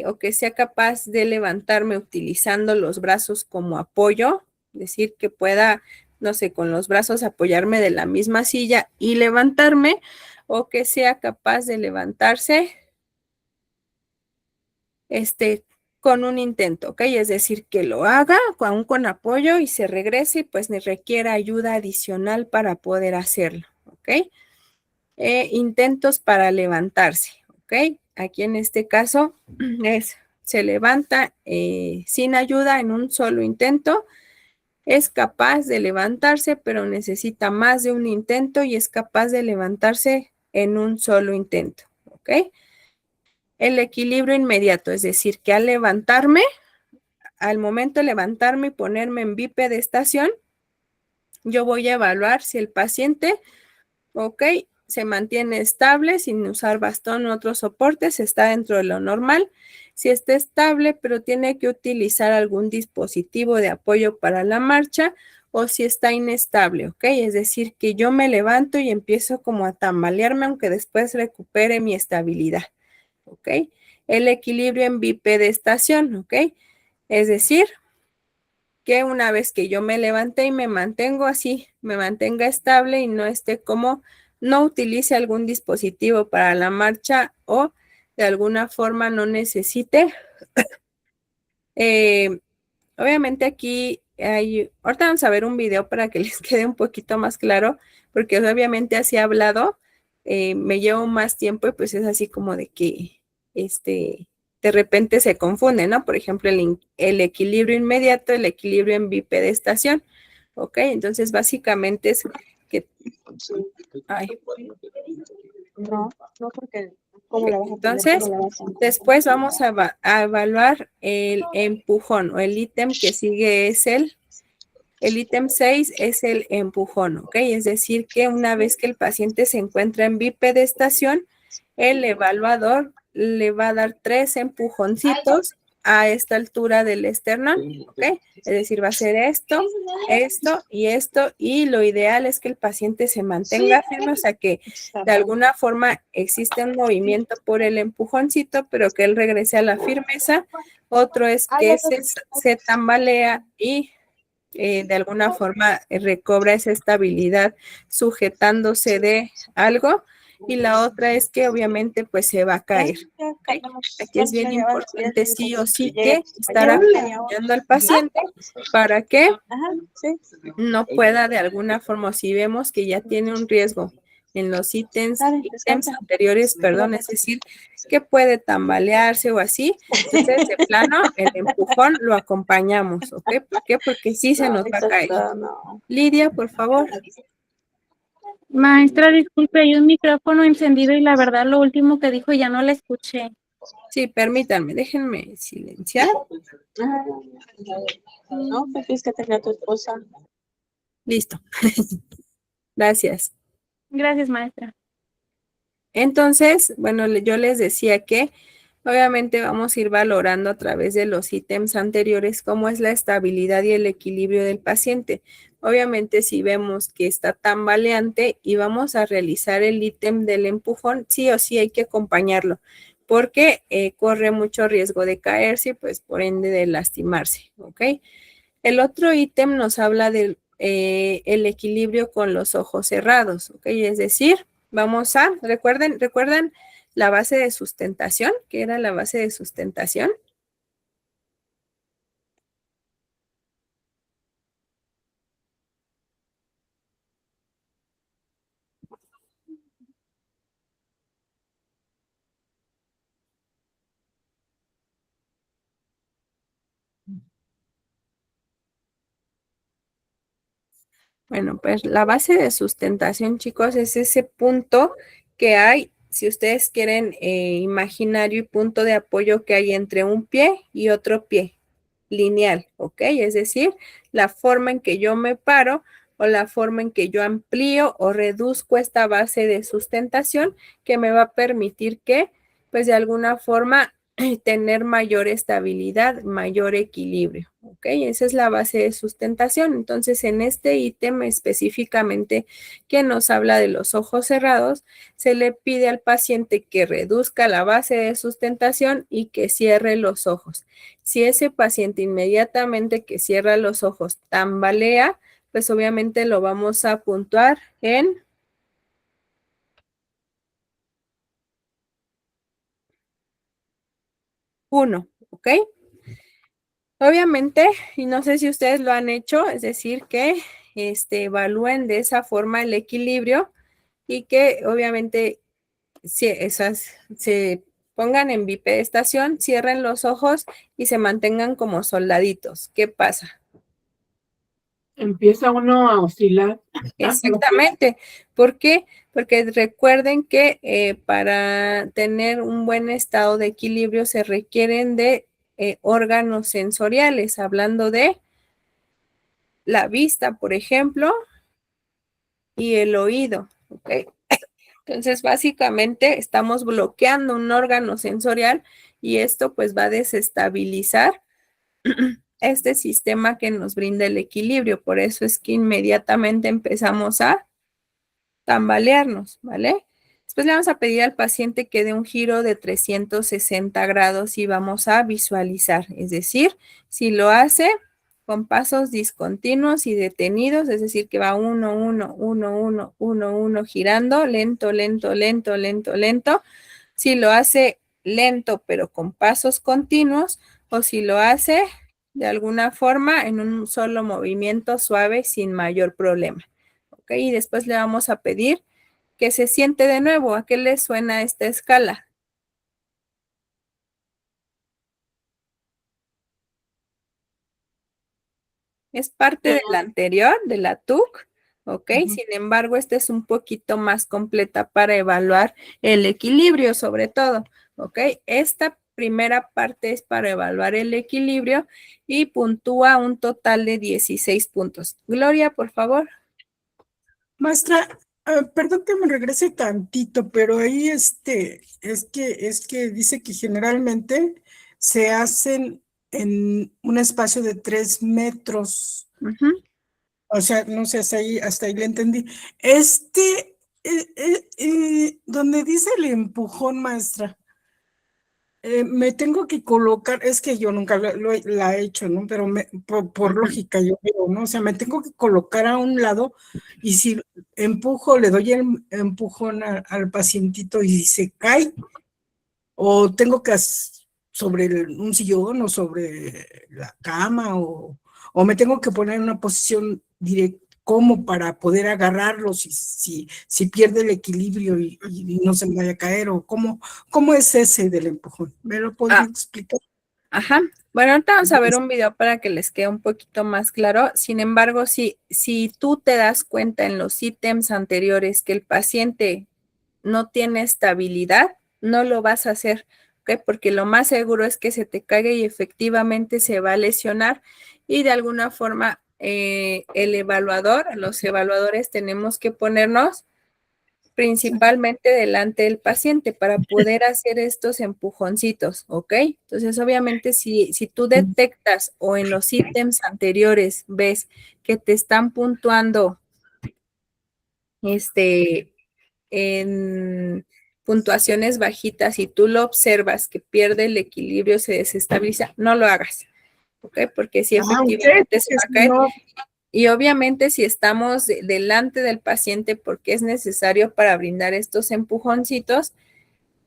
A: o que sea capaz de levantarme utilizando los brazos como apoyo, es decir, que pueda, no sé, con los brazos apoyarme de la misma silla y levantarme, o que sea capaz de levantarse, con un intento, ¿ok? Es decir, que lo haga aún con apoyo y se regrese y pues me requiera ayuda adicional para poder hacerlo, ¿ok? Intentos para levantarse, ¿ok? Aquí en este caso se levanta sin ayuda en un solo intento, es capaz de levantarse, pero necesita más de un intento y es capaz de levantarse en un solo intento, ¿ok? El equilibrio inmediato, es decir, que al levantarme, al momento de levantarme y ponerme en bipedestación, yo voy a evaluar si el paciente, ok, se mantiene estable sin usar bastón u otros soportes, está dentro de lo normal. Si está estable, pero tiene que utilizar algún dispositivo de apoyo para la marcha, o si está inestable, ¿ok? Es decir, que yo me levanto y empiezo como a tambalearme, aunque después recupere mi estabilidad, ¿ok? El equilibrio en bipedestación, ¿ok? Es decir, que una vez que yo me levanté y me mantengo así, me mantenga estable y no esté como, no utilice algún dispositivo para la marcha o de alguna forma no necesite. Obviamente aquí ahorita vamos a ver un video para que les quede un poquito más claro, porque obviamente así hablado, me llevo más tiempo y pues es así como de que, de repente se confunde, ¿no? Por ejemplo, el equilibrio inmediato, el equilibrio en bipedestación, ¿ok? Entonces, básicamente es que... Ay.
D: No, porque ¿cómo la vas a poner?
A: Entonces,
D: ¿Cómo la vas a poner?
A: después vamos a evaluar el empujón, o el ítem que sigue es el ítem 6 es el empujón, ¿ok? Es decir, que una vez que el paciente se encuentra en bipedestación, el evaluador le va a dar 3 empujoncitos a esta altura del esternón, ¿ok? Es decir, va a hacer esto, esto y esto, y lo ideal es que el paciente se mantenga firme, o sea que de alguna forma existe un movimiento por el empujoncito, pero que él regrese a la firmeza. Otro es que se tambalea y de alguna forma recobra esa estabilidad sujetándose de algo, y la otra es que obviamente pues se va a caer. ¿Okay? Aquí es bien importante sí o sí que estar acompañando al paciente para que no pueda de alguna forma, si vemos que ya tiene un riesgo en los ítems anteriores, perdón, es decir, que puede tambalearse o así, entonces de plano el empujón lo acompañamos, ¿ok? ¿Por qué? Porque sí se nos va a caer. Lidia, por favor.
E: Maestra, disculpe, hay un micrófono encendido y la verdad lo último que dijo ya no la escuché.
A: Sí, permítanme, déjenme silenciar.
D: No, pues es que tenía tu esposa.
A: Listo. Gracias.
E: Gracias, maestra.
A: Entonces, bueno, yo les decía que obviamente vamos a ir valorando a través de los ítems anteriores cómo es la estabilidad y el equilibrio del paciente. Obviamente, si vemos que está tambaleante y vamos a realizar el ítem del empujón, sí o sí hay que acompañarlo, porque corre mucho riesgo de caerse y pues por ende de lastimarse, ¿ok? El otro ítem nos habla del el equilibrio con los ojos cerrados, ¿ok? Es decir, vamos a, ¿recuerdan la base de sustentación? ¿Qué era la base de sustentación? Bueno, pues la base de sustentación, chicos, es ese punto que hay, si ustedes quieren, imaginario y punto de apoyo que hay entre un pie y otro pie, lineal, ¿ok? Es decir, la forma en que yo me paro o la forma en que yo amplío o reduzco esta base de sustentación que me va a permitir que, pues de alguna forma, tener mayor estabilidad, mayor equilibrio, ¿ok? Esa es la base de sustentación. Entonces, en este ítem específicamente que nos habla de los ojos cerrados, se le pide al paciente que reduzca la base de sustentación y que cierre los ojos. Si ese paciente inmediatamente que cierra los ojos tambalea, pues obviamente lo vamos a puntuar en 1, ¿ok? Obviamente, y no sé si ustedes lo han hecho, es decir, que evalúen de esa forma el equilibrio y que obviamente se pongan en bipedestación, cierren los ojos y se mantengan como soldaditos. ¿Qué pasa?
B: Empieza uno a oscilar.
A: Exactamente. ¿Por qué? Porque recuerden que para tener un buen estado de equilibrio se requieren de órganos sensoriales, hablando de la vista, por ejemplo, y el oído, ¿ok? Entonces, básicamente estamos bloqueando un órgano sensorial y esto pues va a desestabilizar este sistema que nos brinda el equilibrio. Por eso es que inmediatamente empezamos a tambalearnos, ¿vale? Después le vamos a pedir al paciente que dé un giro de 360 grados y vamos a visualizar. Es decir, si lo hace con pasos discontinuos y detenidos, es decir, que va 1, 1, 1, 1, 1, 1 girando, lento, lento, lento, lento, lento. Si lo hace lento pero con pasos continuos, o si lo hace de alguna forma en un solo movimiento suave sin mayor problema. ¿Ok? Y después le vamos a pedir que se siente de nuevo. ¿A qué le suena esta escala? Es parte de la anterior, de la TUC, ¿ok? Sin embargo, esta es un poquito más completa para evaluar el equilibrio, sobre todo, ¿ok? Esta primera parte es para evaluar el equilibrio y puntúa un total de 16 puntos. Gloria, por favor.
C: Maestra, perdón que me regrese tantito, pero ahí es que dice que generalmente se hacen en un espacio de 3 metros.
A: Ujú.
C: O sea, no sé, hasta ahí le entendí. Donde dice el empujón, maestra, me tengo que colocar, es que yo nunca la he hecho, ¿no? Pero por lógica yo veo, ¿no? O sea, me tengo que colocar a un lado y si empujo, le doy el empujón al pacientito y se cae, o tengo que sobre un sillón o sobre la cama, o me tengo que poner en una posición directa como para poder agarrarlo si pierde el equilibrio y no se me vaya a caer, o cómo es ese del empujón. ¿Me lo podría explicar?
A: Ajá. Bueno, ahorita vamos a ver un video para que les quede un poquito más claro. Sin embargo, si tú te das cuenta en los ítems anteriores que el paciente no tiene estabilidad, no lo vas a hacer, ¿ok? Porque lo más seguro es que se te caiga y efectivamente se va a lesionar y de alguna forma los evaluadores tenemos que ponernos principalmente delante del paciente para poder hacer estos empujoncitos, ¿ok? Entonces, obviamente, si tú detectas o en los ítems anteriores ves que te están puntuando en puntuaciones bajitas y tú lo observas que pierde el equilibrio, se desestabiliza, no lo hagas, ¿ok? Porque si efectivamente se va a caer. Y obviamente si estamos delante del paciente porque es necesario para brindar estos empujoncitos,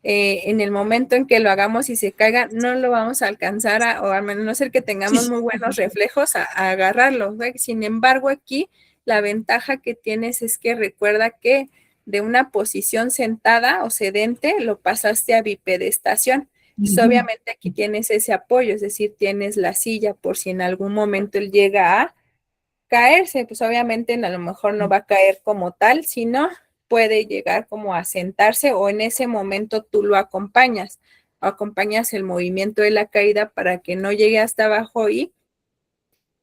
A: en el momento en que lo hagamos y se caiga, no lo vamos a alcanzar o a no ser que tengamos muy buenos reflejos a agarrarlo, ¿ve? Sin embargo, aquí la ventaja que tienes es que recuerda que de una posición sentada o sedente lo pasaste a bipedestación. Entonces, obviamente aquí tienes ese apoyo, es decir, tienes la silla por si en algún momento él llega a caerse, pues obviamente a lo mejor no va a caer como tal, sino puede llegar como a sentarse o en ese momento tú lo acompañas el movimiento de la caída para que no llegue hasta abajo y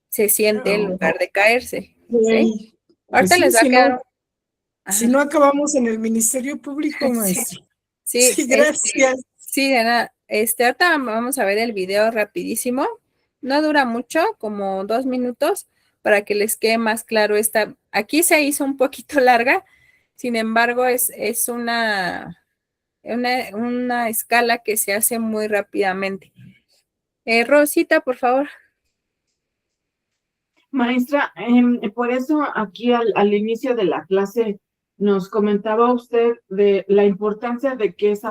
A: se siente en lugar de caerse. ¿Sí?
C: Pues
A: Ahorita
C: sí,
A: les va a quedar.
C: si no acabamos en el Ministerio Público, maestro.
A: Sí,
C: Sí, gracias.
A: Sí, de nada. Ahorita vamos a ver el video rapidísimo. No dura mucho, como 2 minutos, para que les quede más claro esta. Aquí se hizo un poquito larga, sin embargo, es una escala que se hace muy rápidamente. Rosita, por favor.
B: Maestra, por eso aquí al inicio de la clase nos comentaba usted de la importancia de que es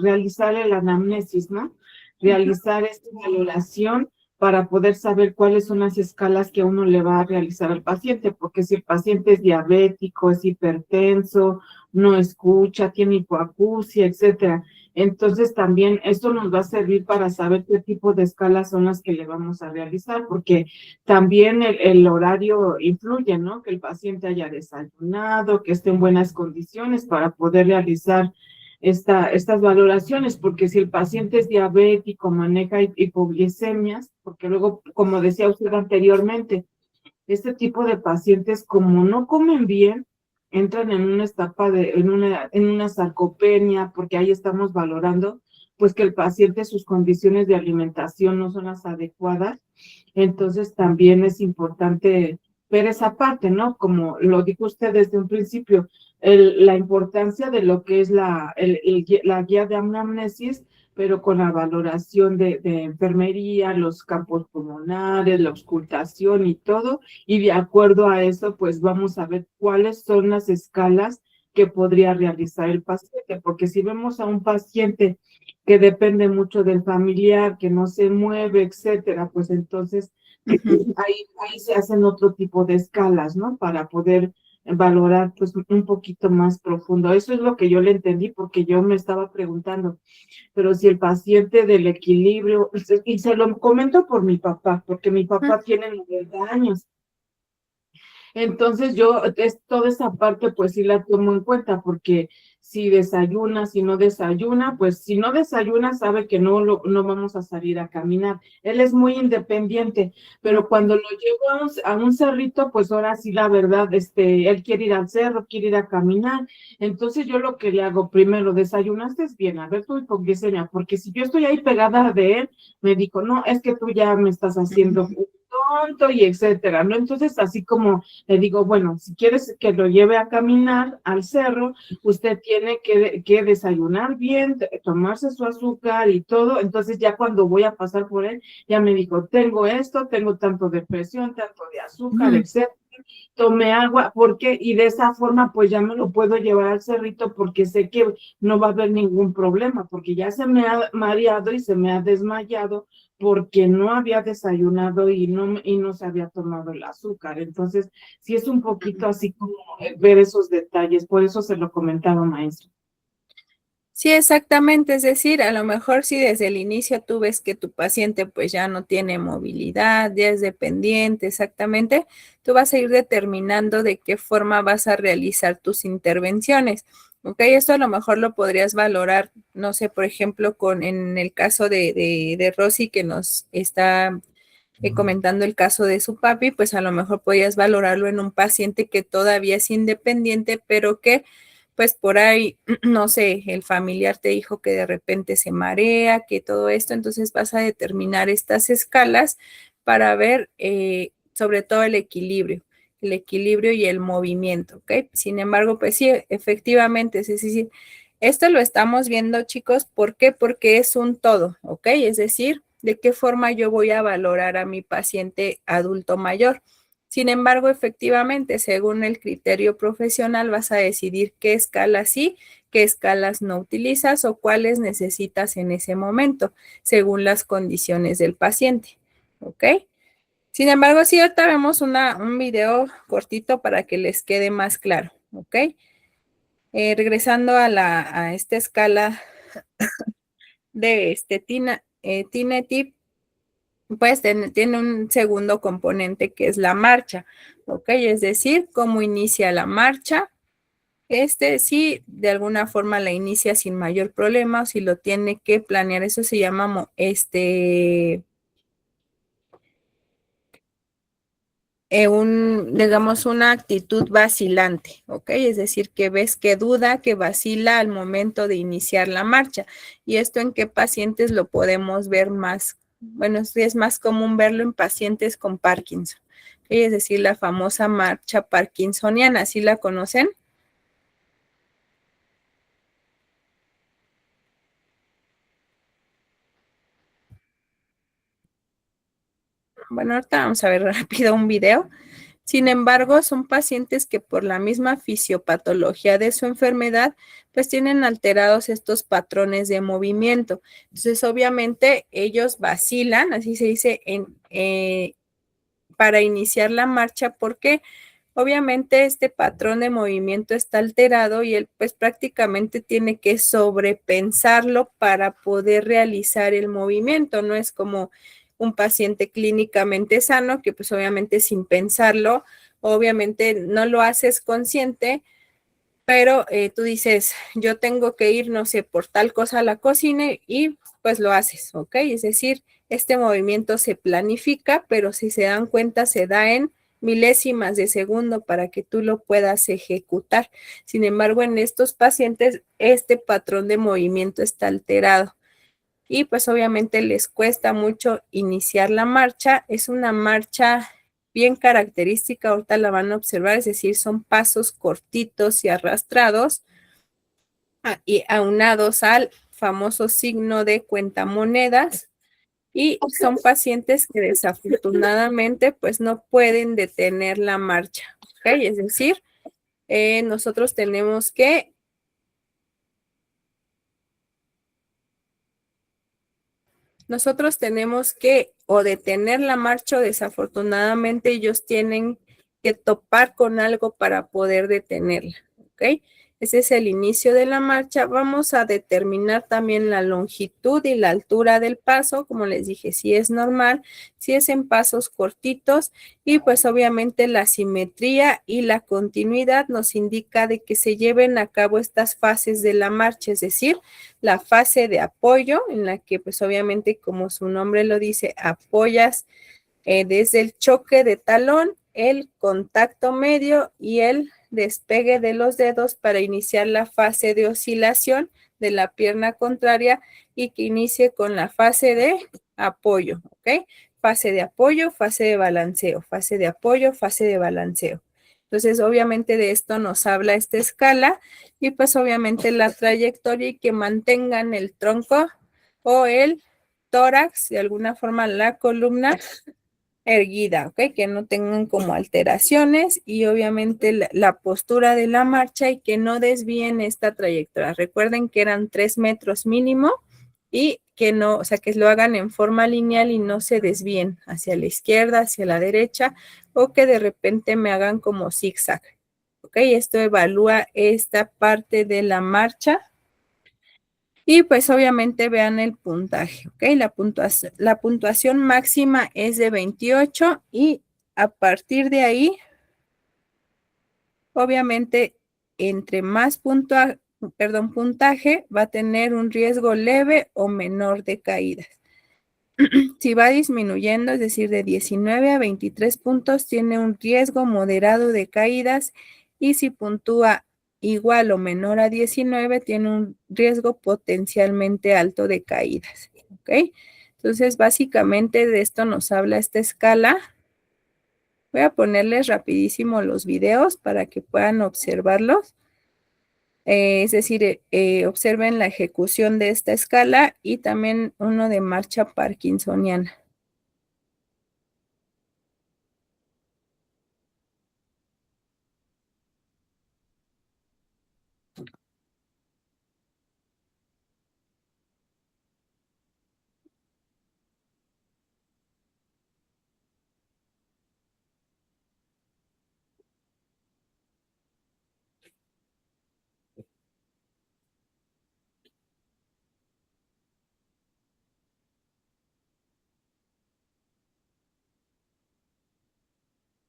B: realizar el anamnesis, ¿no? Realizar esta valoración para poder saber cuáles son las escalas que uno le va a realizar al paciente, porque si el paciente es diabético, es hipertenso, no escucha, tiene hipoacusia, etcétera. Entonces también esto nos va a servir para saber qué tipo de escalas son las que le vamos a realizar, porque también el horario influye, ¿no? Que el paciente haya desayunado, que esté en buenas condiciones para poder realizar estas valoraciones, porque si el paciente es diabético, maneja hipoglicemias, porque luego, como decía usted anteriormente, este tipo de pacientes, como no comen bien, entran en una etapa en una sarcopenia, porque ahí estamos valorando, pues que el paciente, sus condiciones de alimentación no son las adecuadas. Entonces también es importante ver esa parte, ¿no? Como lo dijo usted desde un principio, la importancia de lo que es la guía de anamnesis, pero con la valoración de enfermería, los campos pulmonares, la auscultación y todo, y de acuerdo a eso, pues vamos a ver cuáles son las escalas que podría realizar el paciente, porque si vemos a un paciente que depende mucho del familiar, que no se mueve, etcétera, pues entonces ahí se hacen otro tipo de escalas, ¿no? Para poder valorar pues un poquito más profundo. Eso es lo que yo le entendí porque yo me estaba preguntando, pero si el paciente del equilibrio, y se lo comento por mi papá, porque mi papá tiene 90 años. Entonces toda esa parte pues sí la tomo en cuenta porque si desayuna, si no desayuna, pues si no desayuna sabe que no vamos a salir a caminar. Él es muy independiente, pero cuando lo llevo a un cerrito, pues ahora sí la verdad, él quiere ir al cerro, quiere ir a caminar. Entonces yo lo que le hago primero, desayunaste bien, a ver tú con qué señal, porque si yo estoy ahí pegada de él, me dijo, no, es que tú ya me estás haciendo tonto y etcétera, ¿no? Entonces así como le digo, bueno, si quieres que lo lleve a caminar al cerro, usted tiene que desayunar bien, tomarse su azúcar y todo. Entonces ya cuando voy a pasar por él, ya me dijo, tengo esto, tengo tanto de presión, tanto de azúcar, etcétera. Tome agua, porque, y de esa forma, pues ya me lo puedo llevar al cerrito porque sé que no va a haber ningún problema, porque ya se me ha mareado y se me ha desmayado porque no había desayunado y no se había tomado el azúcar. Entonces, sí es un poquito así como ver esos detalles, por eso se lo comentaba, maestro.
A: Sí, exactamente. Es decir, a lo mejor si desde el inicio tú ves que tu paciente pues ya no tiene movilidad, ya es dependiente, exactamente, tú vas a ir determinando de qué forma vas a realizar tus intervenciones. Ok, esto a lo mejor lo podrías valorar, no sé, por ejemplo, en el caso de Rosy que nos está comentando el caso de su papi, pues a lo mejor podrías valorarlo en un paciente que todavía es independiente, pero que pues por ahí, no sé, el familiar te dijo que de repente se marea, que todo esto, entonces vas a determinar estas escalas para ver sobre todo el equilibrio y el movimiento, ¿ok? Sin embargo, pues sí, efectivamente, sí. Esto lo estamos viendo, chicos, ¿por qué? Porque es un todo, ¿ok? Es decir, de qué forma yo voy a valorar a mi paciente adulto mayor. Sin embargo, efectivamente, según el criterio profesional, vas a decidir qué escalas sí, qué escalas no utilizas o cuáles necesitas en ese momento, según las condiciones del paciente. ¿Ok? Sin embargo, sí, ahorita vemos un video cortito para que les quede más claro. ¿Ok? Regresando a esta escala de TINETIP, pues tiene un segundo componente que es la marcha, ¿ok? Es decir, cómo inicia la marcha. Sí, de alguna forma la inicia sin mayor problema, o si lo tiene que planear, eso se llama, digamos, una actitud vacilante, ¿ok? Es decir, que ves que duda, que vacila al momento de iniciar la marcha. ¿Y esto en qué pacientes lo podemos ver más? Bueno, es más común verlo en pacientes con Parkinson, ¿ok? Es decir, la famosa marcha parkinsoniana, ¿sí la conocen? Bueno, ahorita vamos a ver rápido un video. Sin embargo, son pacientes que por la misma fisiopatología de su enfermedad, pues tienen alterados estos patrones de movimiento. Entonces, obviamente, ellos vacilan, así se dice, para iniciar la marcha, porque obviamente este patrón de movimiento está alterado y él pues prácticamente tiene que sobrepensarlo para poder realizar el movimiento. No es como un paciente clínicamente sano que pues obviamente sin pensarlo, obviamente no lo haces consciente, pero tú dices, yo tengo que ir, no sé, por tal cosa a la cocina y pues lo haces, ¿ok? Es decir, este movimiento se planifica, pero si se dan cuenta, se da en milésimas de segundo para que tú lo puedas ejecutar. Sin embargo, en estos pacientes, este patrón de movimiento está alterado y pues obviamente les cuesta mucho iniciar la marcha. Es una marcha bien característica, ahorita la van a observar, es decir, son pasos cortitos y arrastrados y aunados al famoso signo de cuentamonedas, y son pacientes que desafortunadamente pues no pueden detener la marcha, ¿ok? Es decir, nosotros tenemos que o detener la marcha o desafortunadamente ellos tienen que topar con algo para poder detenerla, ¿ok? Ese es el inicio de la marcha. Vamos a determinar también la longitud y la altura del paso, como les dije, si es normal, si es en pasos cortitos y pues obviamente la simetría y la continuidad nos indica de que se lleven a cabo estas fases de la marcha, es decir, la fase de apoyo en la que pues obviamente como su nombre lo dice, apoyas desde el choque de talón, el contacto medio y el despegue de los dedos para iniciar la fase de oscilación de la pierna contraria y que inicie con la fase de apoyo, ¿ok? Fase de apoyo, fase de balanceo, fase de apoyo, fase de balanceo. Entonces, obviamente de esto nos habla esta escala y pues obviamente la trayectoria y que mantengan el tronco o el tórax, de alguna forma la columna erguida, ¿ok? Que no tengan como alteraciones y obviamente la postura de la marcha y que no desvíen esta trayectoria. Recuerden que eran 3 metros mínimo y que no, o sea, que lo hagan en forma lineal y no se desvíen hacia la izquierda, hacia la derecha o que de repente me hagan como zigzag, ¿ok? Esto evalúa esta parte de la marcha. Y pues obviamente vean el puntaje, ¿ok? La puntuación máxima es de 28 y a partir de ahí, obviamente, entre más puntaje va a tener un riesgo leve o menor de caídas. Si va disminuyendo, es decir, de 19 a 23 puntos, tiene un riesgo moderado de caídas y si puntúa igual o menor a 19, tiene un riesgo potencialmente alto de caídas, ¿ok? Entonces, básicamente de esto nos habla esta escala. Voy a ponerles rapidísimo los videos para que puedan observarlos. Es decir, observen la ejecución de esta escala y también uno de marcha parkinsoniana.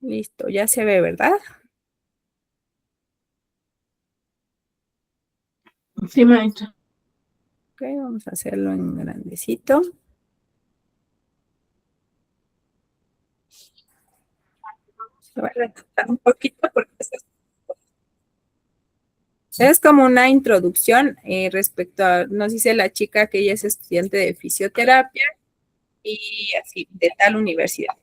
A: Listo, ya se ve, ¿verdad?
B: Sí, maestra.
A: Ok, vamos a hacerlo en grandecito. Se va a retrasar un poquito porque es como una introducción respecto a, nos dice la chica que ella es estudiante de fisioterapia y así, de tal universidad.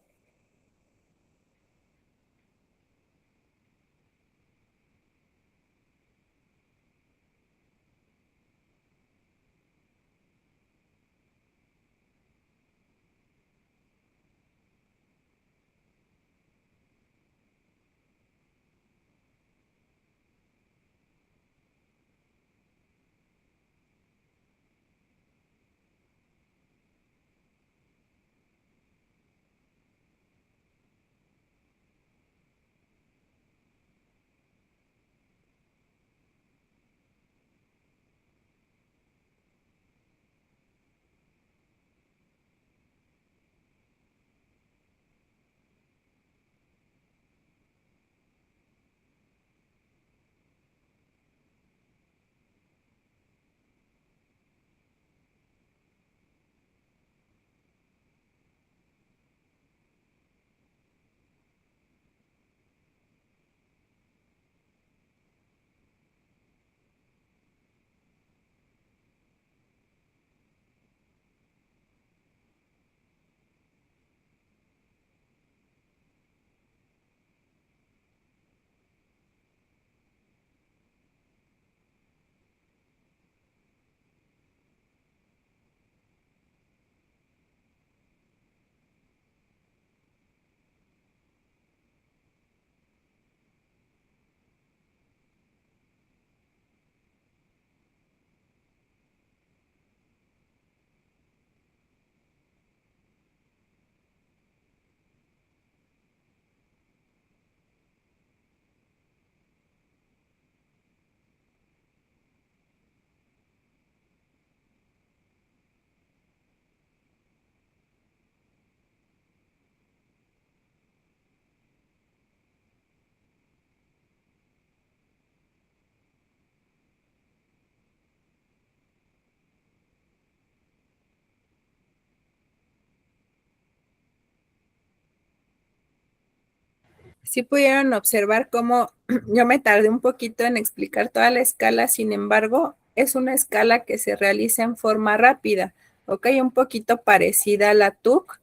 A: Sí pudieron observar cómo yo me tardé un poquito en explicar toda la escala, sin embargo, es una escala que se realiza en forma rápida, ¿ok? Un poquito parecida a la TUC.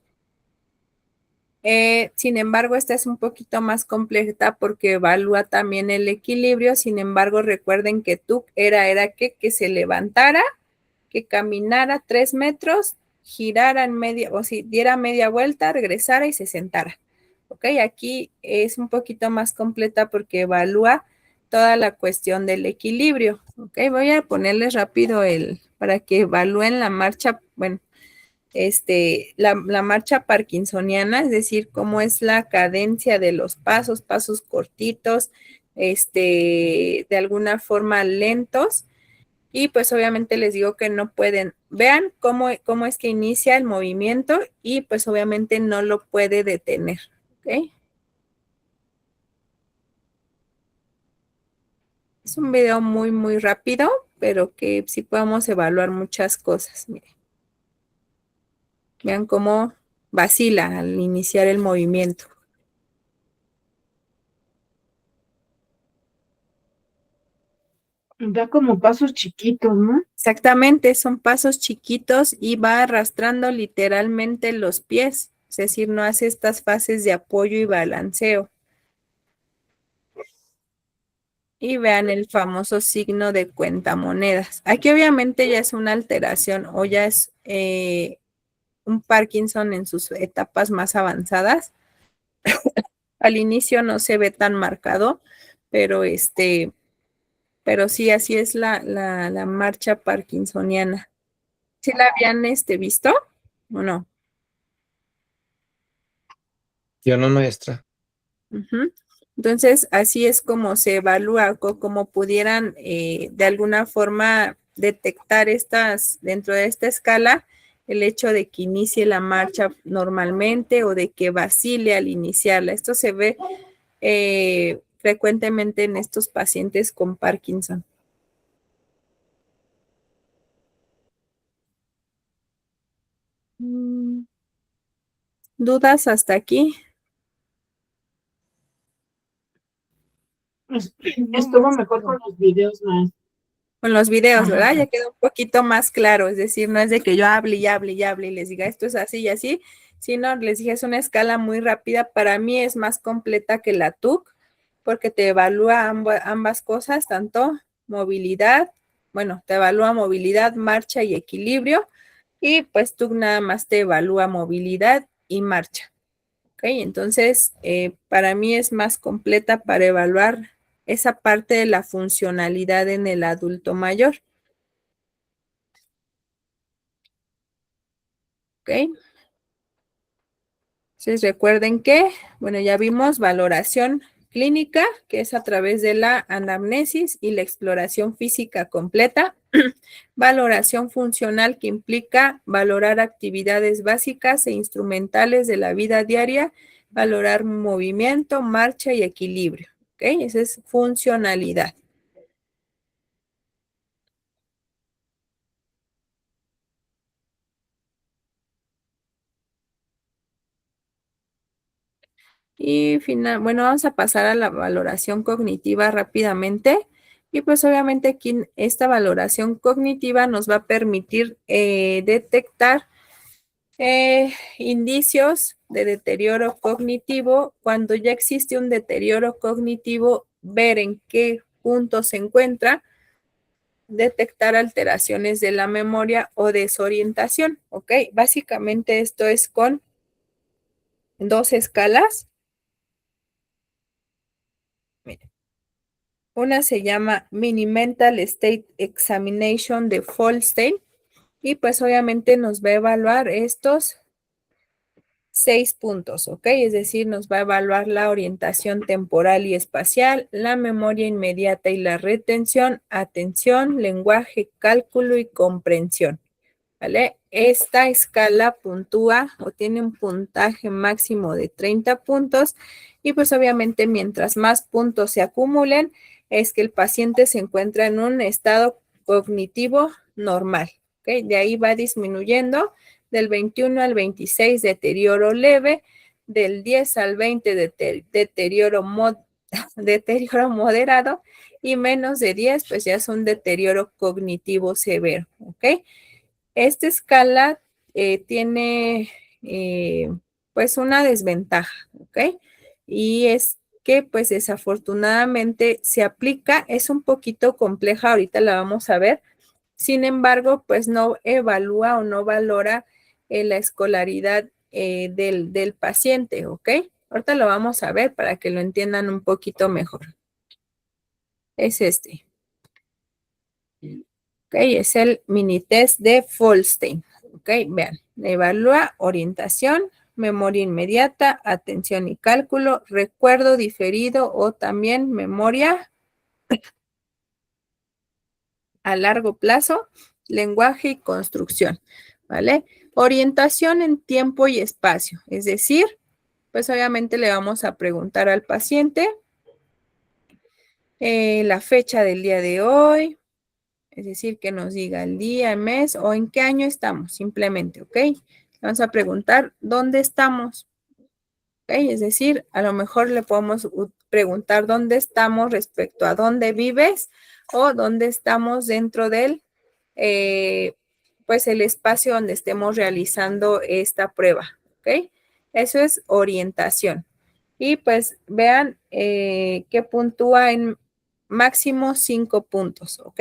A: Sin embargo, esta es un poquito más compleja porque evalúa también el equilibrio. Sin embargo, recuerden que TUC era que se levantara, que caminara 3 metros, girara en media, o si diera media vuelta, regresara y se sentara. Ok, aquí es un poquito más completa porque evalúa toda la cuestión del equilibrio. Ok, voy a ponerles rápido para que evalúen la marcha, bueno, la marcha parkinsoniana, es decir, cómo es la cadencia de los pasos, pasos cortitos, de alguna forma lentos. Y pues obviamente les digo que no pueden, vean cómo es que inicia el movimiento y pues obviamente no lo puede detener, ¿ok? Es un video muy, muy rápido, pero que sí podemos evaluar muchas cosas. Miren. Vean cómo vacila al iniciar el movimiento.
B: Da como pasos chiquitos, ¿no?
A: Exactamente, son pasos chiquitos y va arrastrando literalmente los pies, es decir, no hace estas fases de apoyo y balanceo. Y vean el famoso signo de cuentamonedas. Aquí obviamente ya es una alteración o ya es un Parkinson en sus etapas más avanzadas. Al inicio no se ve tan marcado, pero pero sí, así es la marcha parkinsoniana. ¿Sí la habían visto o no?
F: Yo no, maestra.
A: Ujú. Entonces, así es como se evalúa, como pudieran de alguna forma detectar dentro de esta escala, el hecho de que inicie la marcha normalmente o de que vacile al iniciarla. Esto se ve frecuentemente en estos pacientes con Parkinson. ¿Dudas hasta aquí?
B: Estuvo mejor con los videos, maestra.
A: Con los videos,
B: Ajá.
A: ¿verdad? Ya quedó un poquito más claro, es decir, no es de que yo hable y hable y hable y les diga esto es así y así, sino les dije es una escala muy rápida, para mí es más completa que la TUC, porque te evalúa ambas cosas, tanto movilidad, bueno, te evalúa movilidad, marcha y equilibrio, y pues TUC nada más te evalúa movilidad y marcha. ¿Ok? Entonces, para mí es más completa para evaluar esa parte de la funcionalidad en el adulto mayor. ¿Ok? Entonces recuerden que, bueno, ya vimos valoración clínica, que es a través de la anamnesis y la exploración física completa. Valoración funcional, que implica valorar actividades básicas e instrumentales de la vida diaria, valorar movimiento, marcha y equilibrio. ¿Ok? Esa es funcionalidad. Y bueno, vamos a pasar a la valoración cognitiva rápidamente. Y pues obviamente aquí esta valoración cognitiva nos va a permitir detectar indicios de deterioro cognitivo. Cuando ya existe un deterioro cognitivo, ver en qué punto se encuentra, detectar alteraciones de la memoria o desorientación. ¿Ok? Básicamente esto es con 2 escalas. Miren. Una se llama Mini Mental State Examination de Fallstein y pues obviamente nos va a evaluar estos 6 puntos, ¿ok? Es decir, nos va a evaluar la orientación temporal y espacial, la memoria inmediata y la retención, atención, lenguaje, cálculo y comprensión, ¿vale? Esta escala puntúa o tiene un puntaje máximo de 30 puntos y pues obviamente mientras más puntos se acumulen, es que el paciente se encuentra en un estado cognitivo normal, ¿ok? De ahí va disminuyendo del 21 al 26 deterioro leve, del 10 al 20 deterioro moderado y menos de 10 pues ya es un deterioro cognitivo severo, ¿ok? Esta escala tiene pues una desventaja, ¿ok? Y es que pues desafortunadamente se aplica, es un poquito compleja, ahorita la vamos a ver, sin embargo pues no evalúa o no valora la escolaridad del paciente, ¿ok? Ahorita lo vamos a ver para que lo entiendan un poquito mejor. Es este. Ok, es el mini test de Folstein. Ok, vean, evalúa orientación, memoria inmediata, atención y cálculo, recuerdo diferido o también memoria a largo plazo, lenguaje y construcción, ¿vale? Orientación en tiempo y espacio, es decir, pues obviamente le vamos a preguntar al paciente la fecha del día de hoy, es decir, que nos diga el día, el mes o en qué año estamos, simplemente, ¿ok? Vamos a preguntar dónde estamos, ¿ok? Es decir, a lo mejor le podemos preguntar dónde estamos respecto a dónde vives o dónde estamos dentro del, pues el espacio donde estemos realizando esta prueba, ¿ok? Eso es orientación. Y pues vean que puntúa en máximo 5 puntos, ¿ok?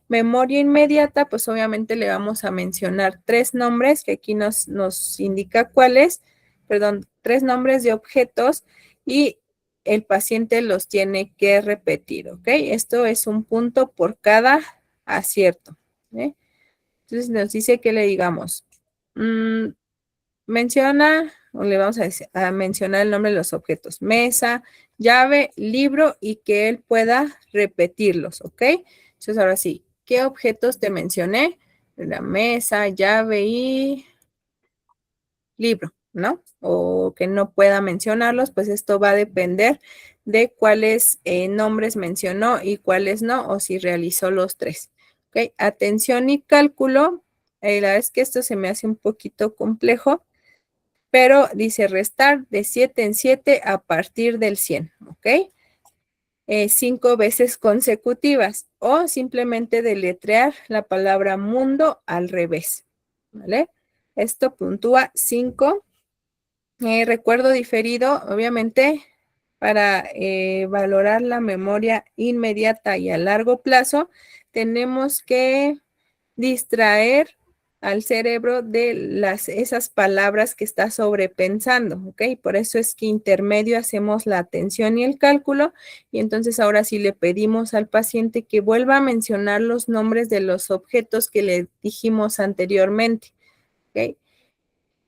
A: Memoria inmediata, pues obviamente le vamos a mencionar 3 nombres, que aquí nos indica cuáles, perdón, 3 nombres de objetos y el paciente los tiene que repetir, ¿ok? Esto es un punto por cada acierto, ¿eh? Entonces nos dice que le digamos, menciona, o le vamos a mencionar el nombre de los objetos, mesa, llave, libro y que él pueda repetirlos, ¿ok? Entonces ahora sí, ¿qué objetos te mencioné? La mesa, llave y libro, ¿no? O que no pueda mencionarlos, pues esto va a depender de cuáles nombres mencionó y cuáles no, o si realizó los 3. ¿Ok? Atención y cálculo, la verdad es que esto se me hace un poquito complejo, pero dice restar de 7 en 7 a partir del 100, ¿ok? 5 veces consecutivas o simplemente deletrear la palabra mundo al revés, ¿vale? Esto puntúa 5. Recuerdo diferido, obviamente, para valorar la memoria inmediata y a largo plazo, tenemos que distraer al cerebro de esas palabras que está sobrepensando, ¿ok? Por eso es que intermedio hacemos la atención y el cálculo, y entonces ahora sí le pedimos al paciente que vuelva a mencionar los nombres de los objetos que le dijimos anteriormente, ¿ok?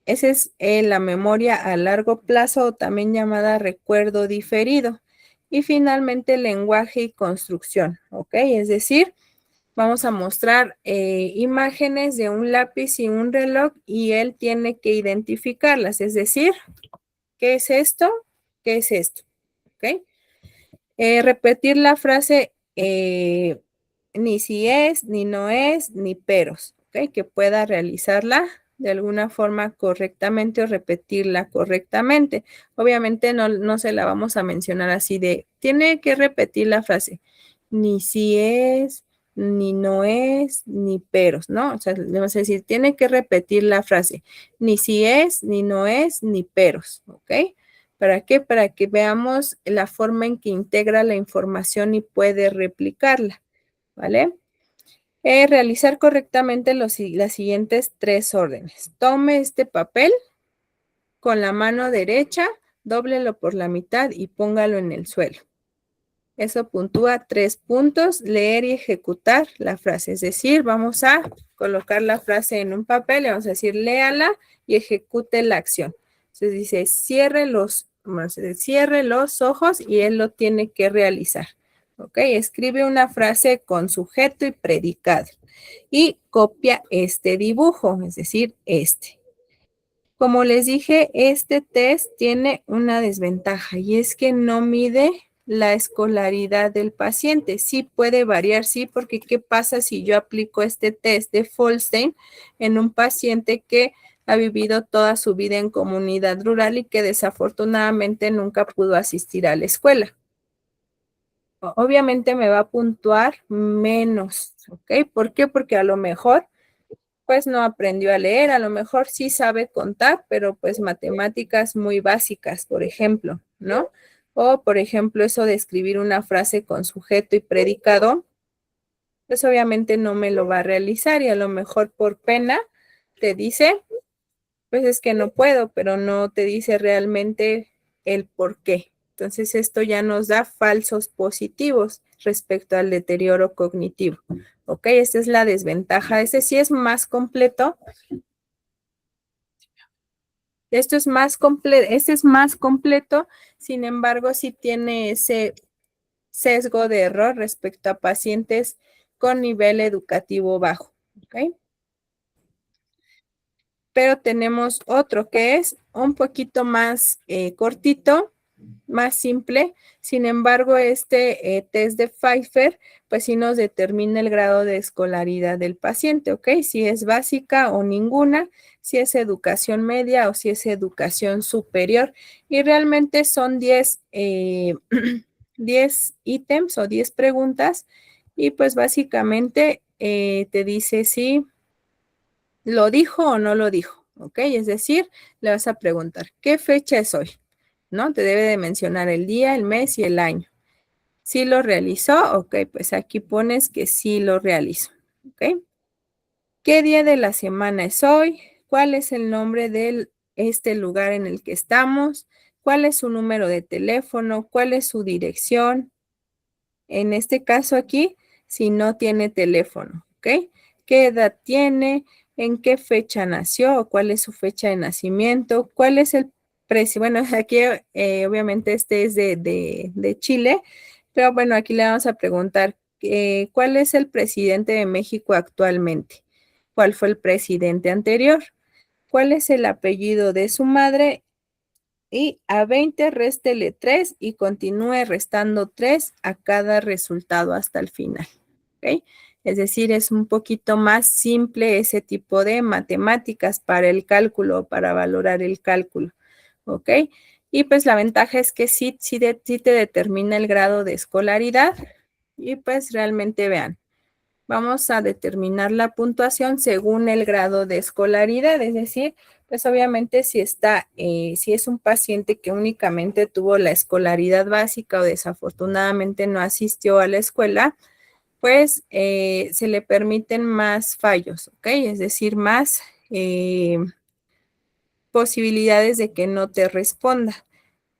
A: Esa es la memoria a largo plazo, también llamada recuerdo diferido. Y finalmente, lenguaje y construcción, ¿ok? Es decir, vamos a mostrar imágenes de un lápiz y un reloj y él tiene que identificarlas, es decir, ¿qué es esto? ¿Qué es esto? ¿Ok? Repetir la frase ni si es, ni no es, ni peros, ¿ok? Que pueda realizarla de alguna forma correctamente o repetirla correctamente. Obviamente no se la vamos a mencionar así de, tiene que repetir la frase, ni si es, ni no es, ni peros, ¿no? O sea, le vamos a decir, tiene que repetir la frase, ni si es, ni no es, ni peros, ¿ok? ¿Para qué? Para que veamos la forma en que integra la información y puede replicarla, ¿vale? Realizar correctamente las siguientes 3 órdenes. Tome este papel con la mano derecha, dóblelo por la mitad y póngalo en el suelo. Eso puntúa 3 puntos. Leer y ejecutar la frase. Es decir, vamos a colocar la frase en un papel y vamos a decir, léala y ejecute la acción. Entonces dice, cierre los ojos y él lo tiene que realizar. ¿Ok? Escribe una frase con sujeto y predicado. Y copia este dibujo, es decir, este. Como les dije, este test tiene una desventaja y es que no mide la escolaridad del paciente. Sí puede variar, sí, porque ¿qué pasa si yo aplico este test de Folstein en un paciente que ha vivido toda su vida en comunidad rural y que desafortunadamente nunca pudo asistir a la escuela. Obviamente me va a puntuar menos, ¿ok? ¿Por qué? Porque a lo mejor pues no aprendió a leer, a lo mejor sí sabe contar, pero pues matemáticas muy básicas, por ejemplo, ¿no? O, por ejemplo, eso de escribir una frase con sujeto y predicado, pues obviamente no me lo va a realizar y a lo mejor por pena te dice, pues es que no puedo, pero no te dice realmente el por qué. Entonces esto ya nos da falsos positivos respecto al deterioro cognitivo. Ok, esta es la desventaja. Ese sí es más completo. Esto es más completo, este es más completo, sin embargo, sí tiene ese sesgo de error respecto a pacientes con nivel educativo bajo. ¿Ok? Pero tenemos otro que es un poquito más cortito, más simple. Sin embargo, este test de Pfeiffer, pues sí nos determina el grado de escolaridad del paciente, ¿ok? Si es básica o ninguna, si es educación media o si es educación superior. Y realmente son 10 ítems o 10 preguntas y pues básicamente te dice si lo dijo o no lo dijo, ¿ok? Es decir, le vas a preguntar, ¿qué fecha es hoy? ¿No? Te debe de mencionar el día, el mes y el año. Si lo realizó, ok, pues aquí pones que sí lo realizó, ¿ok? ¿Qué día de la semana es hoy? ¿Cuál es el nombre de este lugar en el que estamos? ¿Cuál es su número de teléfono? ¿Cuál es su dirección? En este caso aquí, si no tiene teléfono, ¿ok? ¿Qué edad tiene? ¿En qué fecha nació? ¿O cuál es su fecha de nacimiento? ¿Cuál es el precio? Bueno, aquí obviamente este es de Chile, pero bueno, aquí le vamos a preguntar, ¿cuál es el presidente de México actualmente? ¿Cuál fue el presidente anterior? ¿Cuál es el apellido de su madre? Y a 20 réstele 3 y continúe restando 3 a cada resultado hasta el final. ¿Ok? Es decir, es un poquito más simple ese tipo de matemáticas para el cálculo, para valorar el cálculo. ¿Ok? Y pues la ventaja es que sí te determina el grado de escolaridad y pues realmente vean. Vamos a determinar la puntuación según el grado de escolaridad, es decir, pues obviamente si es un paciente que únicamente tuvo la escolaridad básica o desafortunadamente no asistió a la escuela, pues se le permiten más fallos, ¿ok? Es decir, más posibilidades de que no te responda.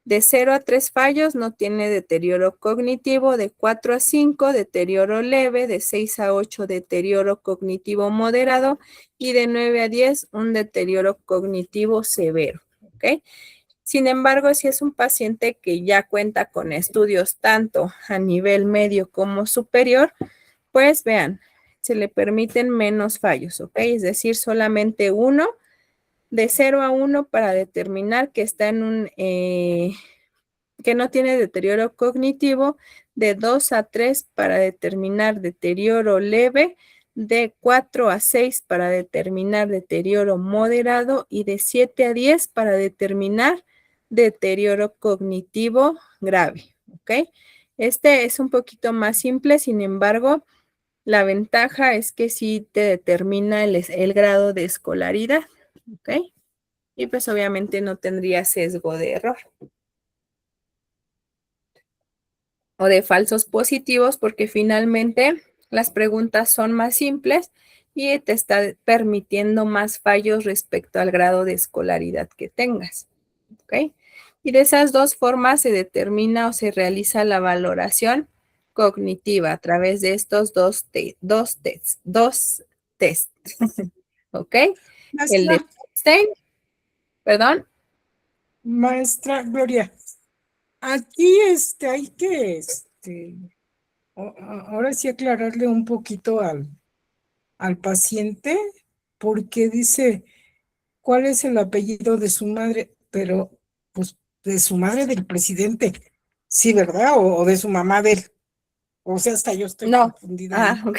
A: De 0 a 3 fallos no tiene deterioro cognitivo, de 4 a 5 deterioro leve, de 6 a 8 deterioro cognitivo moderado y de 9 a 10 un deterioro cognitivo severo. ¿Ok? Sin embargo, si es un paciente que ya cuenta con estudios tanto a nivel medio como superior, pues vean, se le permiten menos fallos, ¿ok? Es decir, solamente uno, de 0 a 1 para determinar que está en que no tiene deterioro cognitivo, de 2 a 3 para determinar deterioro leve, de 4 a 6 para determinar deterioro moderado y de 7 a 10 para determinar deterioro cognitivo grave, ¿ok? Este es un poquito más simple, sin embargo, la ventaja es que sí te determina el grado de escolaridad, ¿ok? Y pues obviamente no tendría sesgo de error o de falsos positivos porque finalmente las preguntas son más simples y te está permitiendo más fallos respecto al grado de escolaridad que tengas. ¿Ok? Y de esas dos formas se determina o se realiza la valoración cognitiva a través de estos dos tests. ¿Ok? El de
C: Maestra,
A: Einstein, perdón.
C: maestra Gloria, aquí hay que, ahora sí aclararle un poquito al paciente, porque dice, ¿cuál es el apellido de su madre? Pero, pues, de su madre del presidente, sí, ¿verdad? O de su mamá del, o sea, hasta yo estoy
A: No.
C: confundida
A: Ah,
C: ahí.
A: ok.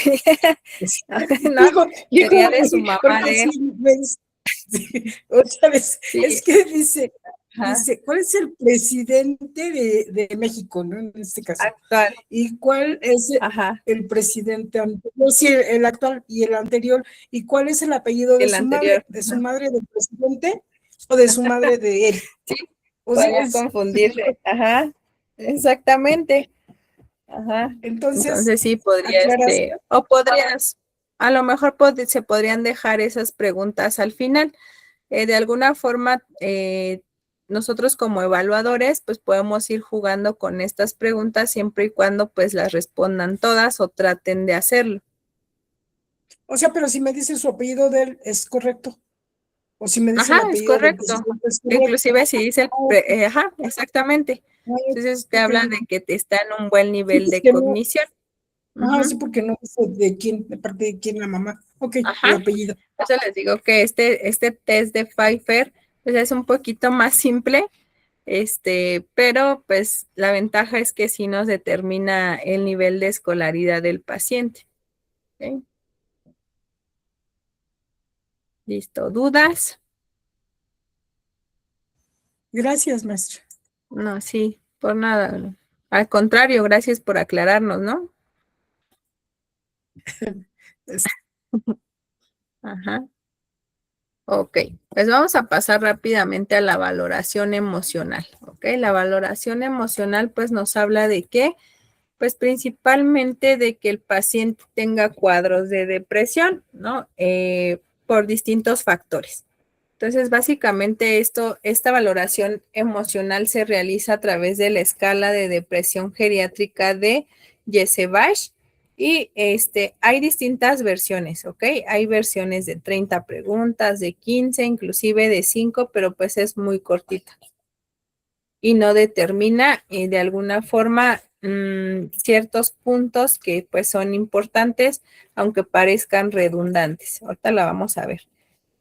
C: Sí.
A: No,
C: Digo,
A: sería de su mamá
C: porque
A: de él.
C: sí, ¿ves? Sí, otra vez,
A: Sí.
C: es que dice,
A: Ajá.
C: ¿cuál es el presidente de México, ¿no? En este caso.
A: Actual.
C: ¿Y cuál es
A: Ajá.
C: el presidente anterior? Sí, el actual y el anterior. ¿Y cuál es el apellido de
A: El
C: su
A: anterior.
C: madre? ¿De su madre del presidente o de su madre de él?
A: Sí,
C: O sea,
A: podría confundirle. Ajá. Exactamente. Ajá.
C: entonces,
A: Entonces sí podría,
C: aclaras.
A: o podrías, a lo mejor se podrían dejar esas preguntas al final. De alguna forma, nosotros como evaluadores, pues podemos ir jugando con estas preguntas siempre y cuando pues las respondan todas o traten de hacerlo.
C: O sea, pero si me dice su apellido de él, ¿es correcto? O si me dice
A: Ajá,
C: el
A: es
C: apellido del
A: correcto.
C: presidente, ¿es correcto?
A: Inclusive si dice, ajá, exactamente. Entonces te habla de que te está en un buen nivel de cognición.
C: Ah,
A: Ujú.
C: sí, porque no dice de quién, de parte de quién la mamá. Ok, el
A: Ajá.
C: apellido.
A: Por eso les digo que este test de Pfeiffer pues es un poquito más simple, pero pues la ventaja es que sí nos determina el nivel de escolaridad del paciente. ¿Ok? Listo. ¿Dudas?
C: Gracias, maestra.
A: No, sí, por nada. Al contrario, gracias por aclararnos, ¿no?
C: Es-
A: Ajá. Ok, pues vamos a pasar rápidamente a la valoración emocional. Ok, la valoración emocional pues nos habla de qué, pues principalmente de que el paciente tenga cuadros de depresión, ¿no? Por distintos factores. Entonces, básicamente esta valoración emocional se realiza a través de la escala de depresión geriátrica de Yesevach y hay distintas versiones, ¿ok? Hay versiones de 30 preguntas, de 15, inclusive de 5, pero pues es muy cortita y no determina de alguna forma ciertos puntos que pues son importantes, aunque parezcan redundantes. Ahorita la vamos a ver.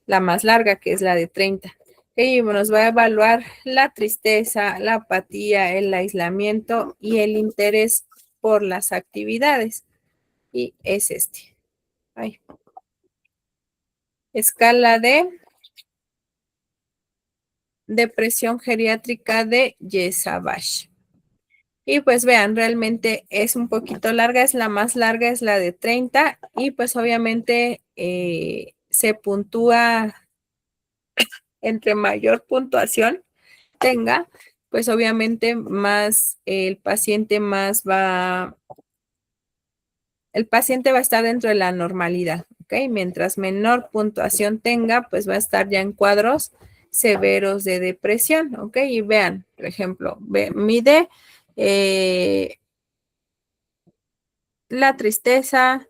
A: La más larga, que es la de 30. Y nos va a evaluar la tristeza, la apatía, el aislamiento y el interés por las actividades. Y es este. Ay. Escala de depresión geriátrica de Yesavage. Y pues vean, realmente es un poquito larga, es la más larga, es la de 30 y pues obviamente se puntúa entre mayor puntuación tenga, pues obviamente más el paciente va a estar dentro de la normalidad, ¿ok? Mientras menor puntuación tenga, pues va a estar ya en cuadros severos de depresión, ¿ok? Y vean, por ejemplo, mide la tristeza,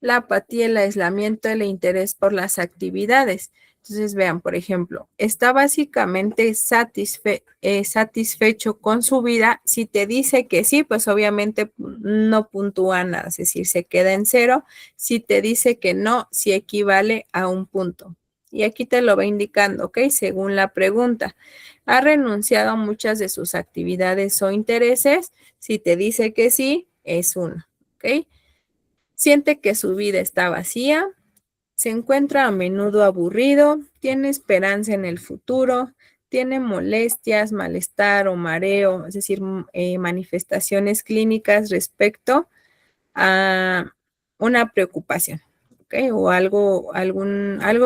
A: la apatía, el aislamiento, el interés por las actividades. Entonces, vean, por ejemplo, está básicamente satisfecho con su vida. Si te dice que sí, pues obviamente no puntúa nada, es decir, se queda en 0. Si te dice que no, sí equivale a 1 punto. Y aquí te lo va indicando, ¿ok? Según la pregunta. ¿Ha renunciado a muchas de sus actividades o intereses? Si te dice que sí, es 1, ¿ok? Siente que su vida está vacía, se encuentra a menudo aburrido, tiene esperanza en el futuro, tiene molestias, malestar o mareo, es decir, manifestaciones clínicas respecto a una preocupación, ¿ok? O algo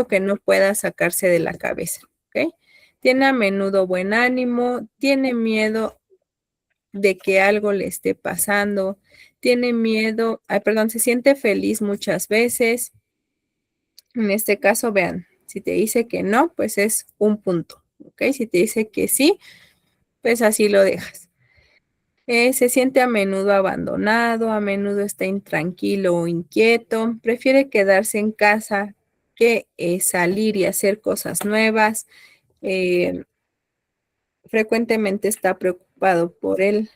A: que no pueda sacarse de la cabeza, ¿ok? Tiene a menudo buen ánimo, tiene miedo de que algo le esté pasando, tiene miedo, perdón, se siente feliz muchas veces. En este caso, vean, si te dice que no, pues es 1 punto, ¿ok? Si te dice que sí, pues así lo dejas. Se siente a menudo abandonado, a menudo está intranquilo o inquieto, prefiere quedarse en casa que salir y hacer cosas nuevas. Frecuentemente está preocupado por él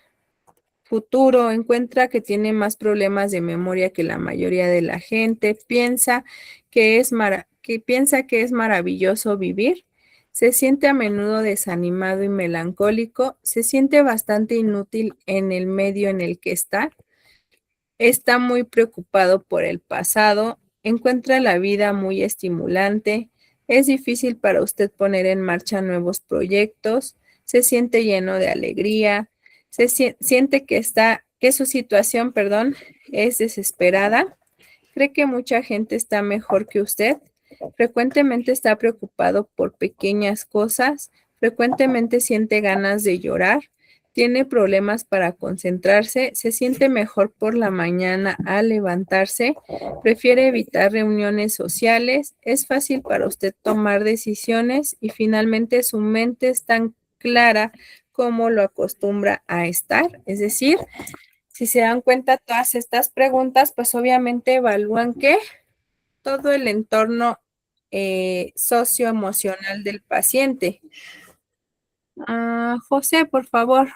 A: futuro, encuentra que tiene más problemas de memoria que la mayoría de la gente, piensa que es maravilloso vivir, se siente a menudo desanimado y melancólico, se siente bastante inútil en el medio en el que está muy preocupado por el pasado, encuentra la vida muy estimulante, Es difícil para usted poner en marcha nuevos proyectos, se siente lleno de alegría, siente que su situación, perdón, es desesperada, cree que mucha gente está mejor que usted, frecuentemente está preocupado por pequeñas cosas, frecuentemente siente ganas de llorar, tiene problemas para concentrarse, se siente mejor por la mañana al levantarse, prefiere evitar reuniones sociales, es fácil para usted tomar decisiones y finalmente su mente es tan clara como lo acostumbra a estar. Es decir, si se dan cuenta, todas estas preguntas, pues obviamente evalúan que todo el entorno socioemocional del paciente. José, por favor.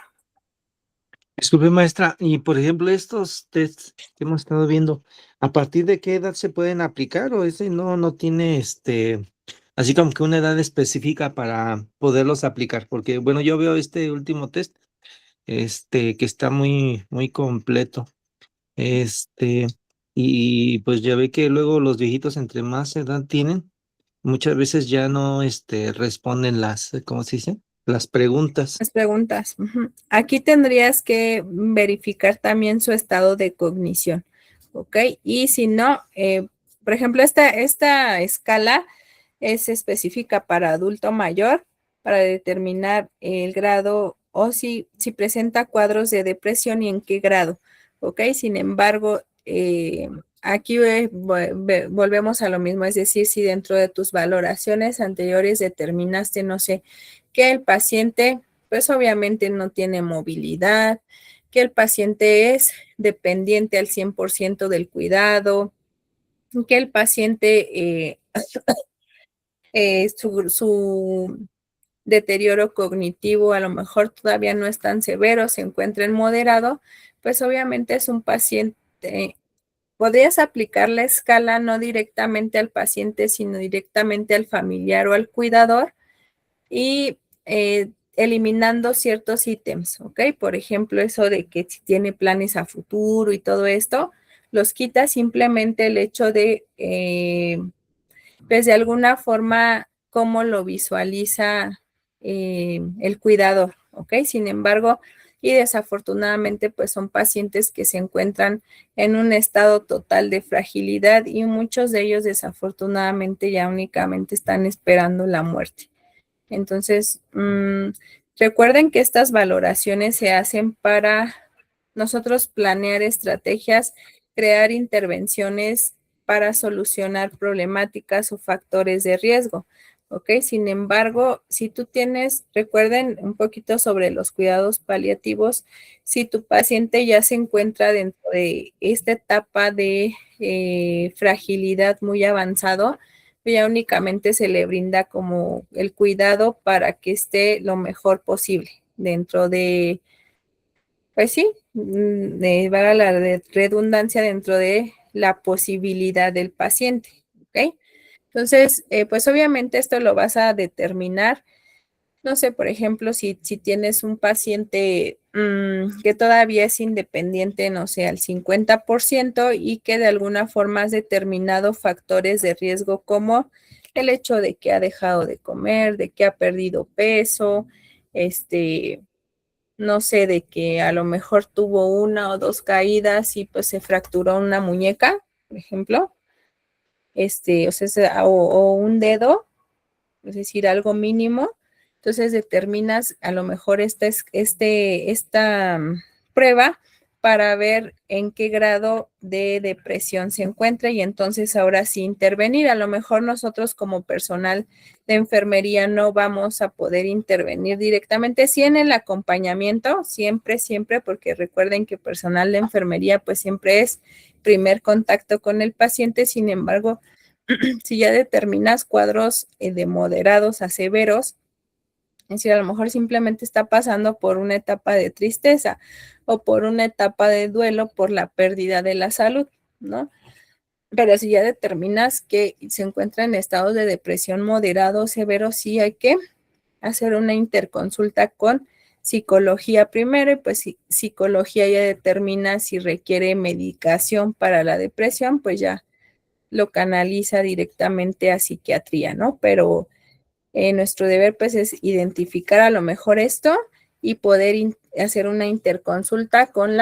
F: Disculpe, maestra, y por ejemplo, estos tests que hemos estado viendo, ¿a partir de qué edad se pueden aplicar o ese no tiene así como que una edad específica para poderlos aplicar? Porque, bueno, yo veo este último test, que está muy completo, este, y pues ya ve que luego los viejitos entre más edad tienen, muchas veces ya no, responden ¿cómo se dice? Las preguntas.
A: Las preguntas. Ujú. Aquí tendrías que verificar también su estado de cognición, ¿ok? Y si no, por ejemplo, esta escala es específica para adulto mayor para determinar el grado o si presenta cuadros de depresión y en qué grado, ¿ok? Sin embargo, aquí volvemos a lo mismo, es decir, si dentro de tus valoraciones anteriores determinaste, no sé, que el paciente pues obviamente no tiene movilidad, que el paciente es dependiente al 100% del cuidado, que el paciente, su deterioro cognitivo a lo mejor todavía no es tan severo, se encuentra en moderado, pues obviamente es un paciente. Podrías aplicar la escala no directamente al paciente, sino directamente al familiar o al cuidador y eliminando ciertos ítems, ¿ok? Por ejemplo, eso de que si tiene planes a futuro y todo esto, los quita simplemente el hecho de, pues de alguna forma, cómo lo visualiza el cuidador, ¿ok? Sin embargo, y desafortunadamente, pues son pacientes que se encuentran en un estado total de fragilidad y muchos de ellos desafortunadamente ya únicamente están esperando la muerte. Entonces, recuerden que estas valoraciones se hacen para nosotros planear estrategias, crear intervenciones para solucionar problemáticas o factores de riesgo. ¿Ok? Sin embargo, si tú recuerden un poquito sobre los cuidados paliativos, si tu paciente ya se encuentra dentro de esta etapa de fragilidad muy avanzado, ya únicamente se le brinda como el cuidado para que esté lo mejor posible dentro de, pues sí, valga la redundancia dentro de la posibilidad del paciente, ¿ok? Entonces, pues obviamente esto lo vas a determinar, no sé, por ejemplo, si tienes un paciente que todavía es independiente, no sé, al 50% y que de alguna forma has determinado factores de riesgo como el hecho de que ha dejado de comer, de que ha perdido peso, no sé, de que a lo mejor tuvo una o dos caídas y pues se fracturó una muñeca, por ejemplo, o un dedo, es decir, algo mínimo. Entonces determinas a lo mejor esta prueba para ver en qué grado de depresión se encuentra y entonces ahora sí intervenir. A lo mejor nosotros como personal de enfermería no vamos a poder intervenir directamente, sí en el acompañamiento, siempre, porque recuerden que personal de enfermería pues siempre es primer contacto con el paciente, sin embargo, si ya determinas cuadros de moderados a severos, es decir, a lo mejor simplemente está pasando por una etapa de tristeza o por una etapa de duelo por la pérdida de la salud, ¿no? Pero si ya determinas que se encuentra en estados de depresión moderado o severo, sí hay que hacer una interconsulta con psicología primero y pues psicología ya determina si requiere medicación para la depresión, pues ya lo canaliza directamente a psiquiatría, ¿no? Pero nuestro deber pues es identificar a lo mejor esto y poder hacer una interconsulta con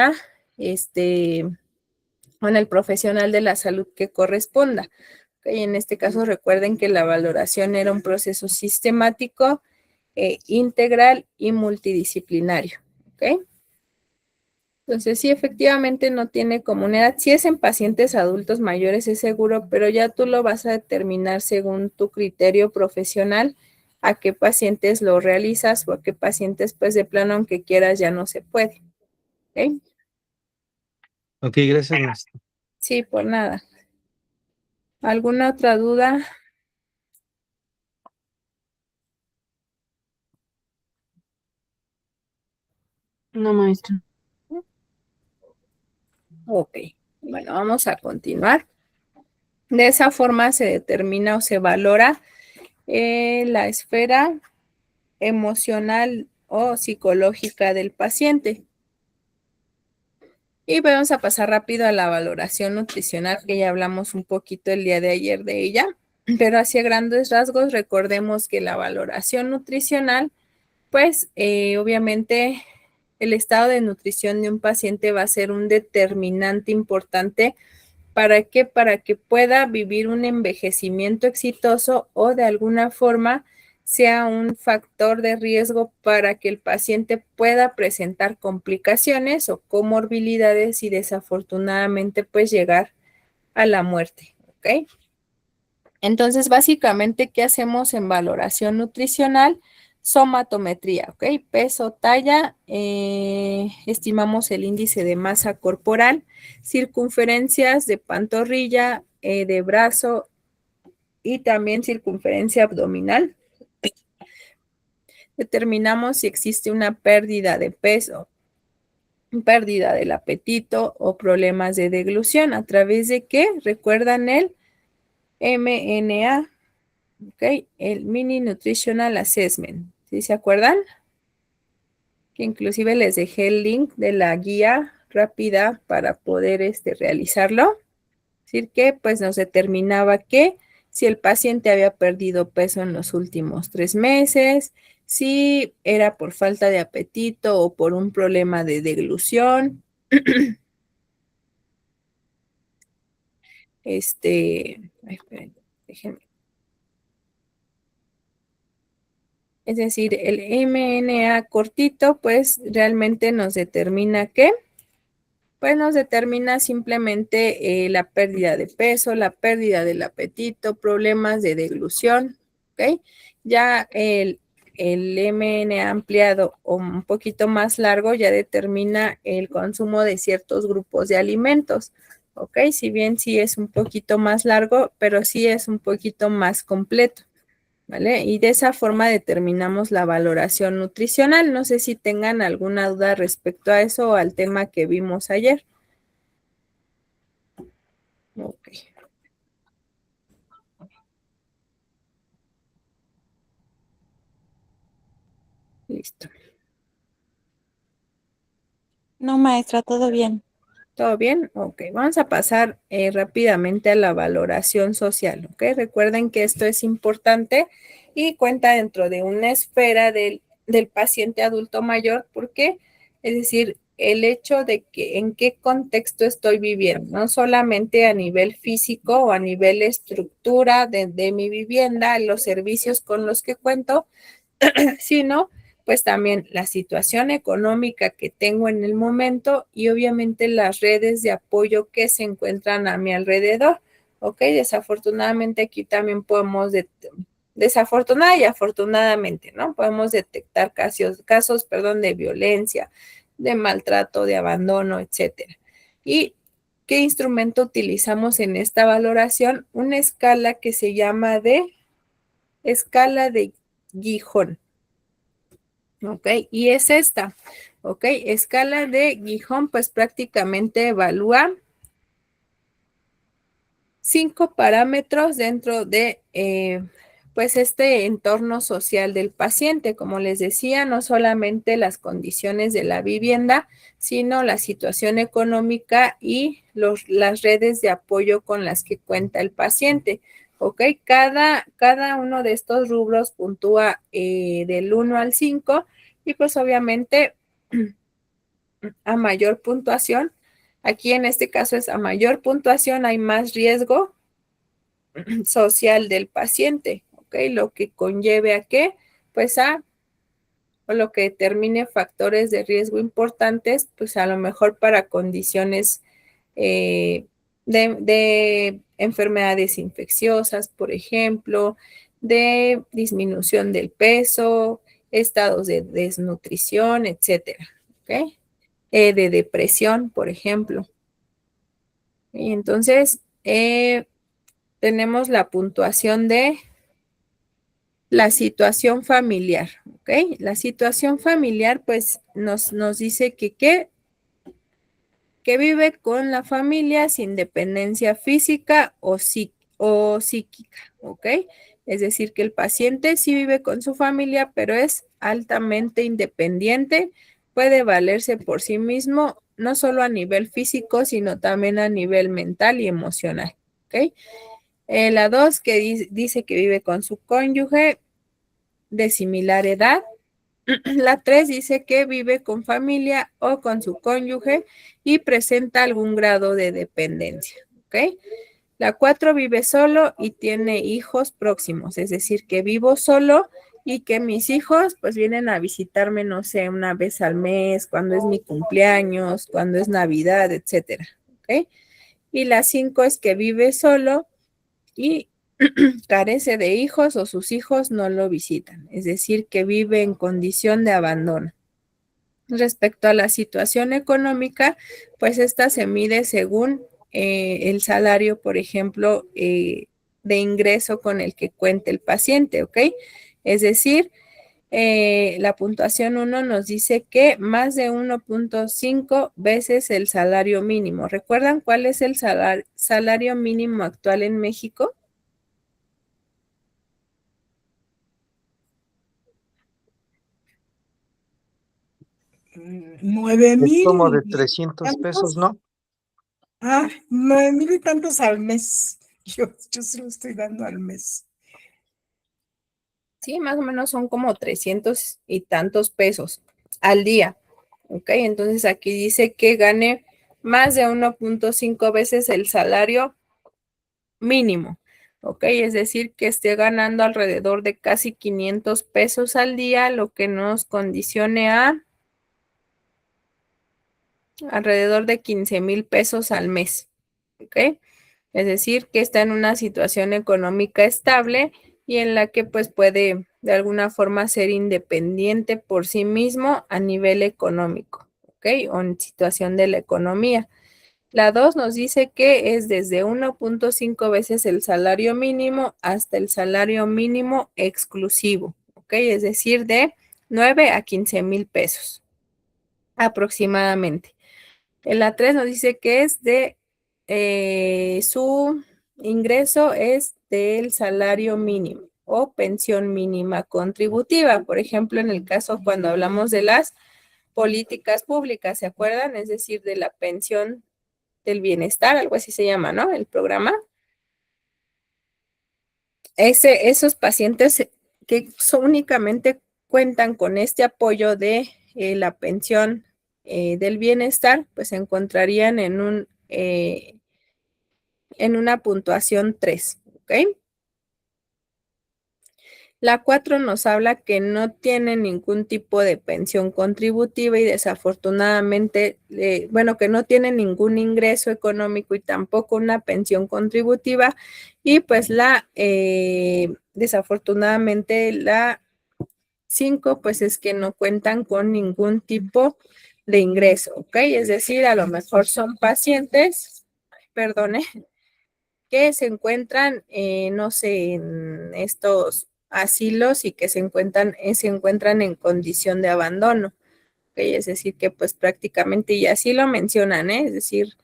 A: con el profesional de la salud que corresponda. Okay, en este caso recuerden que la valoración era un proceso sistemático, integral y multidisciplinario. ¿Ok? Entonces, sí, efectivamente no tiene como una edad. Si es en pacientes adultos mayores, es seguro, pero ya tú lo vas a determinar según tu criterio profesional a qué pacientes lo realizas o a qué pacientes, pues de plano, aunque quieras, ya no se puede. ¿Ok?
F: Ok, gracias, maestra.
A: Sí, por nada. ¿Alguna otra duda?
B: No, maestra.
A: Ok. Bueno, vamos a continuar. De esa forma se determina o se valora la esfera emocional o psicológica del paciente. Y vamos a pasar rápido a la valoración nutricional, que ya hablamos un poquito el día de ayer de ella, pero hacia grandes rasgos recordemos que la valoración nutricional, pues obviamente el estado de nutrición de un paciente va a ser un determinante importante. ¿Para qué? Para que pueda vivir un envejecimiento exitoso o de alguna forma sea un factor de riesgo para que el paciente pueda presentar complicaciones o comorbilidades y desafortunadamente pues llegar a la muerte. ¿Ok? Entonces, básicamente, ¿qué hacemos en valoración nutricional? Somatometría, ¿ok? Peso, talla, estimamos el índice de masa corporal, circunferencias de pantorrilla, de brazo y también circunferencia abdominal. Determinamos si existe una pérdida de peso, pérdida del apetito o problemas de deglución. ¿A través de qué? ¿Recuerdan el MNA? ¿Ok? El Mini Nutritional Assessment. ¿Sí se acuerdan? Que inclusive les dejé el link de la guía rápida para poder realizarlo. Es decir, que pues nos determinaba que si el paciente había perdido peso en los últimos 3 meses, si era por falta de apetito o por un problema de deglución. Ay, esperen, déjenme. Es decir, el MNA cortito, pues realmente nos determina qué. Pues nos determina simplemente la pérdida de peso, la pérdida del apetito, problemas de deglución, ¿ok? Ya el MNA ampliado o un poquito más largo ya determina el consumo de ciertos grupos de alimentos, ¿ok? Si bien sí es un poquito más largo, pero sí es un poquito más completo. ¿Vale? Y de esa forma determinamos la valoración nutricional. No sé si tengan alguna duda respecto a eso o al tema que vimos ayer. Ok. Listo.
E: No, maestra, todo bien.
A: ¿Todo bien? Ok. Vamos a pasar rápidamente a la valoración social. Ok. Recuerden que esto es importante y cuenta dentro de una esfera del paciente adulto mayor. ¿Por qué? Es decir, el hecho de que en qué contexto estoy viviendo, no solamente a nivel físico o a nivel estructura de mi vivienda, los servicios con los que cuento, sino pues también la situación económica que tengo en el momento y obviamente las redes de apoyo que se encuentran a mi alrededor. Ok, desafortunadamente aquí también podemos, desafortunada y afortunadamente, ¿no? Podemos detectar casos, de violencia, de maltrato, de abandono, etcétera. ¿Y qué instrumento utilizamos en esta valoración? Una escala que se llama escala de Gijón. Ok, y es esta, ok, escala de Gijón, pues prácticamente evalúa 5 parámetros dentro de, pues este entorno social del paciente, como les decía, no solamente las condiciones de la vivienda, sino la situación económica y las redes de apoyo con las que cuenta el paciente. ¿Ok? Cada uno de estos rubros puntúa del 1 al 5 y pues obviamente a mayor puntuación, aquí en este caso es a mayor puntuación hay más riesgo social del paciente, ¿ok? Lo que conlleve a qué, pues o lo que determine factores de riesgo importantes, pues a lo mejor para condiciones de enfermedades infecciosas, por ejemplo, de disminución del peso, estados de desnutrición, etcétera, ¿ok? De depresión, por ejemplo. Y entonces, tenemos la puntuación de la situación familiar, ¿ok? La situación familiar, pues, nos dice que vive con la familia sin dependencia física o psíquica, ¿ok? Es decir, que el paciente sí vive con su familia, pero es altamente independiente, puede valerse por sí mismo, no solo a nivel físico, sino también a nivel mental y emocional, ¿ok? La 2 que dice que vive con su cónyuge de similar edad. La 3 dice que vive con familia o con su cónyuge y presenta algún grado de dependencia, ¿ok? La 4 vive solo y tiene hijos próximos, es decir, que vivo solo y que mis hijos pues vienen a visitarme, no sé, una vez al mes, cuando es mi cumpleaños, cuando es Navidad, etcétera, ¿ok? Y la 5 es que vive solo y carece de hijos o sus hijos no lo visitan, es decir, que vive en condición de abandono. Respecto a la situación económica, pues esta se mide según el salario, por ejemplo, de ingreso con el que cuente el paciente, ¿ok? Es decir, la puntuación 1 nos dice que más de 1.5 veces el salario mínimo. ¿Recuerdan cuál es el salario mínimo actual en México?
C: Nueve
F: Es como de
C: mil
F: 300 pesos,
C: tantos.
F: ¿no?
C: 9,000 y tantos al mes. Yo se lo estoy dando al mes.
A: Sí, más o menos son como 300 y tantos pesos al día. ¿Ok? Entonces aquí dice que gane más de 1.5 veces el salario mínimo. ¿Ok? Es decir, que esté ganando alrededor de casi 500 pesos al día, lo que nos condicione a alrededor de 15,000 pesos al mes. ¿Ok? Es decir, que está en una situación económica estable y en la que pues puede de alguna forma ser independiente por sí mismo a nivel económico, ¿ok? O en situación de la economía. La 2 nos dice que es desde 1.5 veces el salario mínimo hasta el salario mínimo exclusivo, ¿ok? Es decir, de 9 a 15,000 pesos aproximadamente. La 3 nos dice que es de su ingreso es del salario mínimo o pensión mínima contributiva. Por ejemplo, en el caso cuando hablamos de las políticas públicas, ¿se acuerdan? Es decir, de la pensión del bienestar, algo así se llama, ¿no? El programa. Esos pacientes que únicamente cuentan con este apoyo de la pensión del bienestar, pues se encontrarían en una puntuación 3, ¿ok? La 4 nos habla que no tiene ningún tipo de pensión contributiva y desafortunadamente, bueno, que no tiene ningún ingreso económico y tampoco una pensión contributiva y pues desafortunadamente la 5 pues es que no cuentan con ningún tipo de ingreso, ¿ok? Es decir, a lo mejor son pacientes, perdone, que se encuentran, no sé, en estos asilos y que se encuentran en condición de abandono. ¿Okay? Es decir, que pues prácticamente, y así lo mencionan, es decir,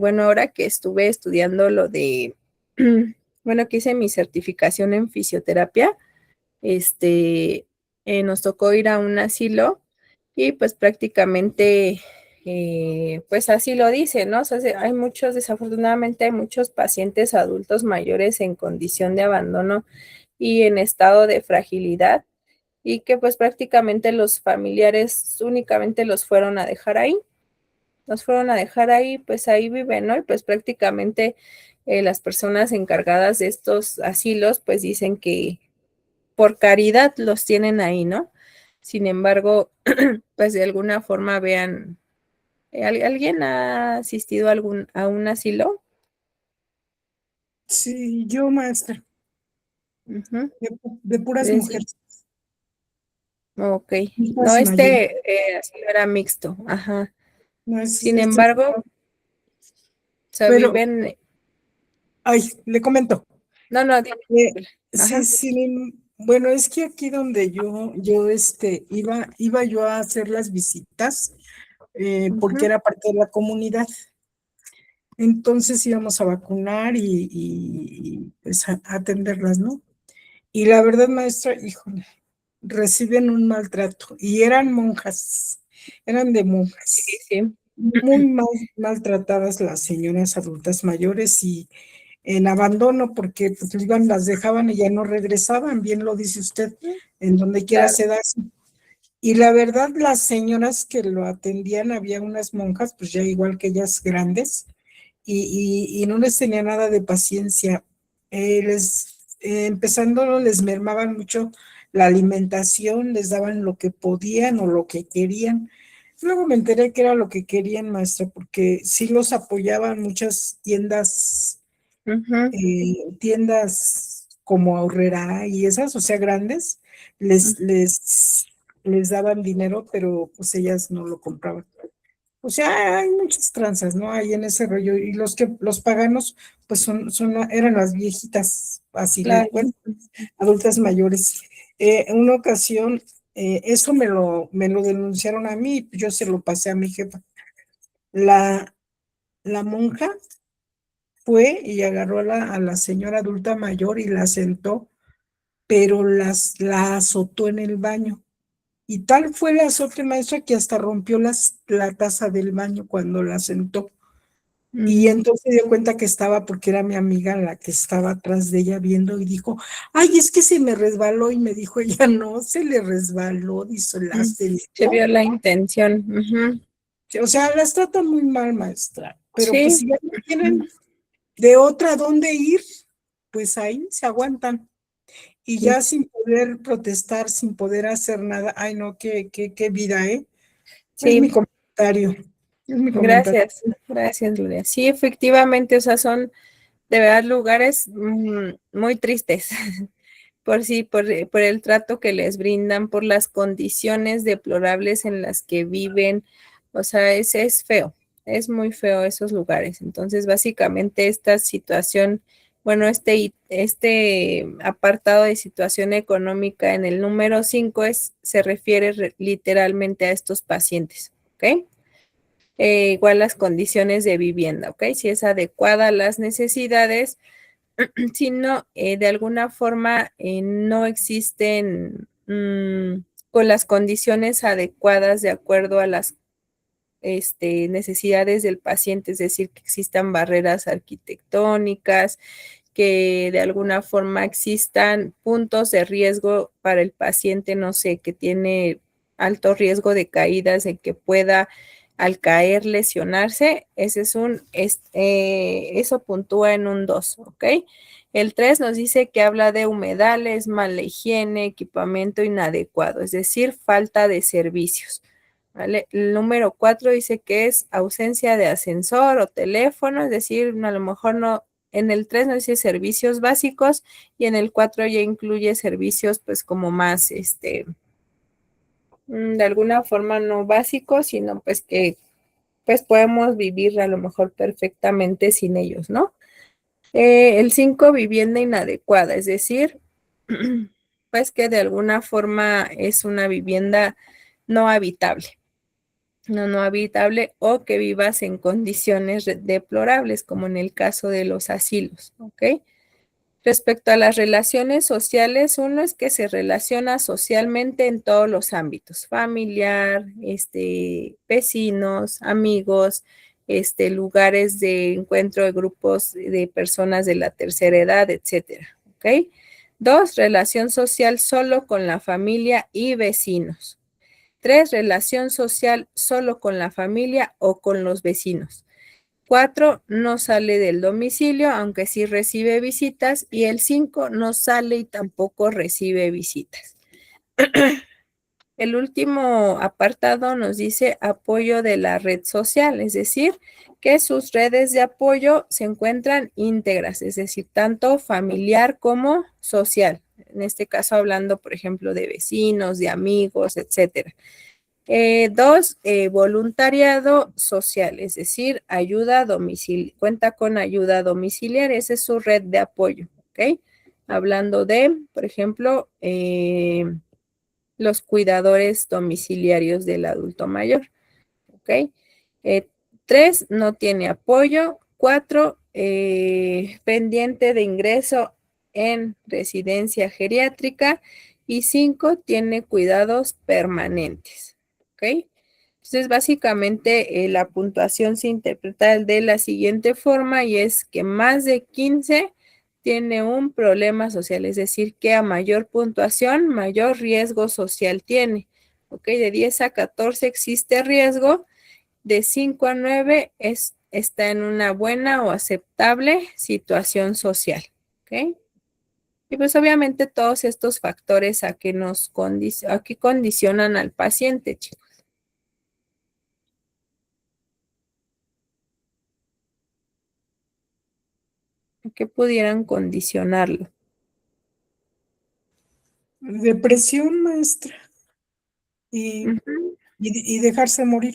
A: bueno, ahora que estuve estudiando lo de bueno, que hice mi certificación en fisioterapia, nos tocó ir a un asilo y pues prácticamente, pues así lo dice, ¿no? O sea, hay muchos, desafortunadamente hay muchos pacientes adultos mayores en condición de abandono y en estado de fragilidad y que pues prácticamente los familiares únicamente los fueron a dejar ahí. Los fueron a dejar ahí, pues ahí viven, ¿no? Y pues prácticamente las personas encargadas de estos asilos, pues dicen que por caridad los tienen ahí, ¿no? Sin embargo, pues de alguna forma vean, ¿alguien ha asistido a un asilo?
C: Sí, yo maestra,
A: Ujú.
C: de puras
A: Es decir,
C: mujeres,
A: ok. No,
C: hijas mayores.
A: asilo era mixto, ajá.
C: No,
A: Sin embargo, o sea,
C: pero,
A: viven,
C: ay, le comento.
A: no, no, dime,
C: Eh, sí,
A: ajá.
C: sí, bueno, es que aquí donde iba yo a hacer las visitas, porque
A: Ujú.
C: era parte de la comunidad. Entonces íbamos a vacunar pues a atenderlas, ¿no? Y la verdad, maestra, híjole, reciben un maltrato. Y eran monjas, eran de
A: Sí,
C: monjas.
A: sí.
C: Muy maltratadas las señoras adultas mayores y en abandono porque pues iban, las dejaban y ya no regresaban, bien lo dice usted, en donde quiera
A: Claro,
C: se da. Y la verdad, las señoras que lo atendían, había unas monjas, pues ya igual que ellas grandes, y no les tenía nada de paciencia. Empezando, les mermaban mucho la alimentación, les daban lo que podían o lo que querían. Luego me enteré que era lo que querían, maestra, porque sí los apoyaban muchas
A: ujú,
C: tiendas como Aurrera y esas, o sea, grandes, les,
A: ujú,
C: les, les daban dinero, pero pues ellas no lo compraban. O sea, hay muchas tranzas, ¿no? Hay en ese rollo. Y los paganos, pues eran las viejitas, así
A: claro.
C: bueno, adultas mayores. En una ocasión, eso me lo denunciaron a mí, yo se lo pasé a mi jefa. La, la monja fue y agarró a la señora adulta mayor y la sentó, pero la azotó en el baño. Y tal fue el azote, maestra, que hasta rompió la taza del baño cuando la sentó. Y
A: Mm,
C: entonces se dio cuenta que estaba, porque era mi amiga la que estaba atrás de ella viendo y dijo, ay, es que se me resbaló. Y me dijo ella, no, se le resbaló, dice, la
A: mm. Se
C: sentó.
A: vio la intención. Ujú.
C: O sea, las tratan muy mal, maestra. Pero pues
A: Sí,
C: si ya no tienen de otra dónde ir, pues ahí se aguantan. Y
A: sí,
C: ya sin poder protestar, sin poder hacer nada, ay no, qué vida, ¿eh? Es mi
A: sí.
C: comentario, es mi comentario.
A: Gracias, gracias, Gloria. Sí, efectivamente, o sea, son de verdad lugares muy tristes. Por sí, por el trato que les brindan, por las condiciones deplorables en las que viven. O sea, es feo, es muy feo esos lugares. Entonces, básicamente esta situación, bueno, este apartado de situación económica en el número 5 se refiere literalmente a estos pacientes, ¿ok? Igual las condiciones de vivienda, ¿ok? Si es adecuada a las necesidades, si no, de alguna forma no existen con las condiciones adecuadas de acuerdo a las necesidades del paciente, es decir, que existan barreras arquitectónicas, que de alguna forma existan puntos de riesgo para el paciente, no sé, que tiene alto riesgo de caídas, de que pueda al caer lesionarse, eso puntúa en un 2, ¿ok? El 3 nos dice que habla de humedales, mala higiene, equipamiento inadecuado, es decir, falta de servicios. ¿Vale? El número 4 dice que es ausencia de ascensor o teléfono, es decir, a lo mejor no, en el 3 no dice servicios básicos y en el 4 ya incluye servicios pues como más, de alguna forma no básicos, sino pues que pues podemos vivir a lo mejor perfectamente sin ellos, ¿no? El 5 vivienda inadecuada, es decir, pues que de alguna forma es una vivienda no habitable. No habitable o que vivas en condiciones deplorables, como en el caso de los asilos, ¿ok? Respecto a las relaciones sociales, uno es que se relaciona socialmente en todos los ámbitos, familiar, vecinos, amigos, lugares de encuentro de grupos de personas de la tercera edad, etcétera, ¿ok? 2, relación social solo con la familia y vecinos. 3, relación social solo con la familia o con los vecinos. 4, no sale del domicilio, aunque sí recibe visitas. Y el 5, no sale y tampoco recibe visitas. El último apartado nos dice apoyo de la red social, es decir, que sus redes de apoyo se encuentran íntegras, es decir, tanto familiar como social. En este caso hablando, por ejemplo, de vecinos, de amigos, etcétera. 2, voluntariado social, es decir, ayuda domiciliaria, cuenta con ayuda domiciliaria, esa es su red de apoyo, ¿ok? Hablando de, por ejemplo, los cuidadores domiciliarios del adulto mayor, ¿ok? 3, no tiene apoyo. 4, pendiente de ingreso en residencia geriátrica. Y 5, tiene cuidados permanentes, ¿ok? Entonces, básicamente, la puntuación se interpreta de la siguiente forma y es que más de 15 tiene un problema social, es decir, que a mayor puntuación, mayor riesgo social tiene, ¿ok? De 10 a 14 existe riesgo, de 5 a 9 está en una buena o aceptable situación social, ¿ok? Y pues obviamente todos estos factores a que condicionan al paciente, chicos. A que pudieran condicionarlo.
C: Depresión, maestra. Y,
A: Ujú.
C: y dejarse morir.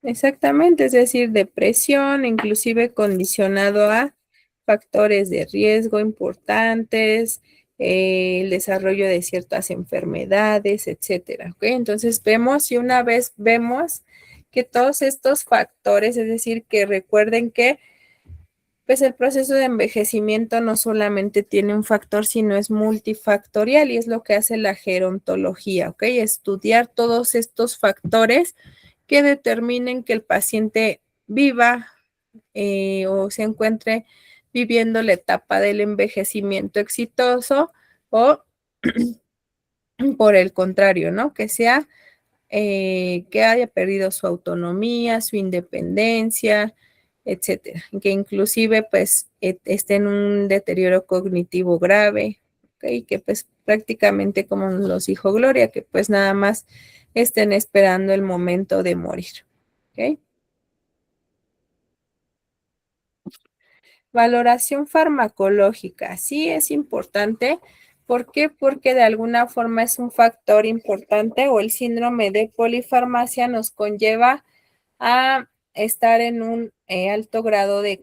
A: Exactamente, es decir, depresión, inclusive condicionado a factores de riesgo importantes, el desarrollo de ciertas enfermedades, etcétera. ¿Ok? Entonces vemos y una vez vemos que todos estos factores, es decir, que recuerden que pues el proceso de envejecimiento no solamente tiene un factor, sino es multifactorial y es lo que hace la gerontología, ¿ok? Estudiar todos estos factores que determinen que el paciente viva o se encuentre viviendo la etapa del envejecimiento exitoso o por el contrario, ¿no? Que sea que haya perdido su autonomía, su independencia, etcétera, que inclusive pues esté en un deterioro cognitivo grave, ¿okay? Que pues prácticamente como nos dijo Gloria, que pues nada más estén esperando el momento de morir, ¿ok? Valoración farmacológica, sí es importante. ¿Por qué? Porque de alguna forma es un factor importante o el síndrome de polifarmacia nos conlleva a estar en un alto grado de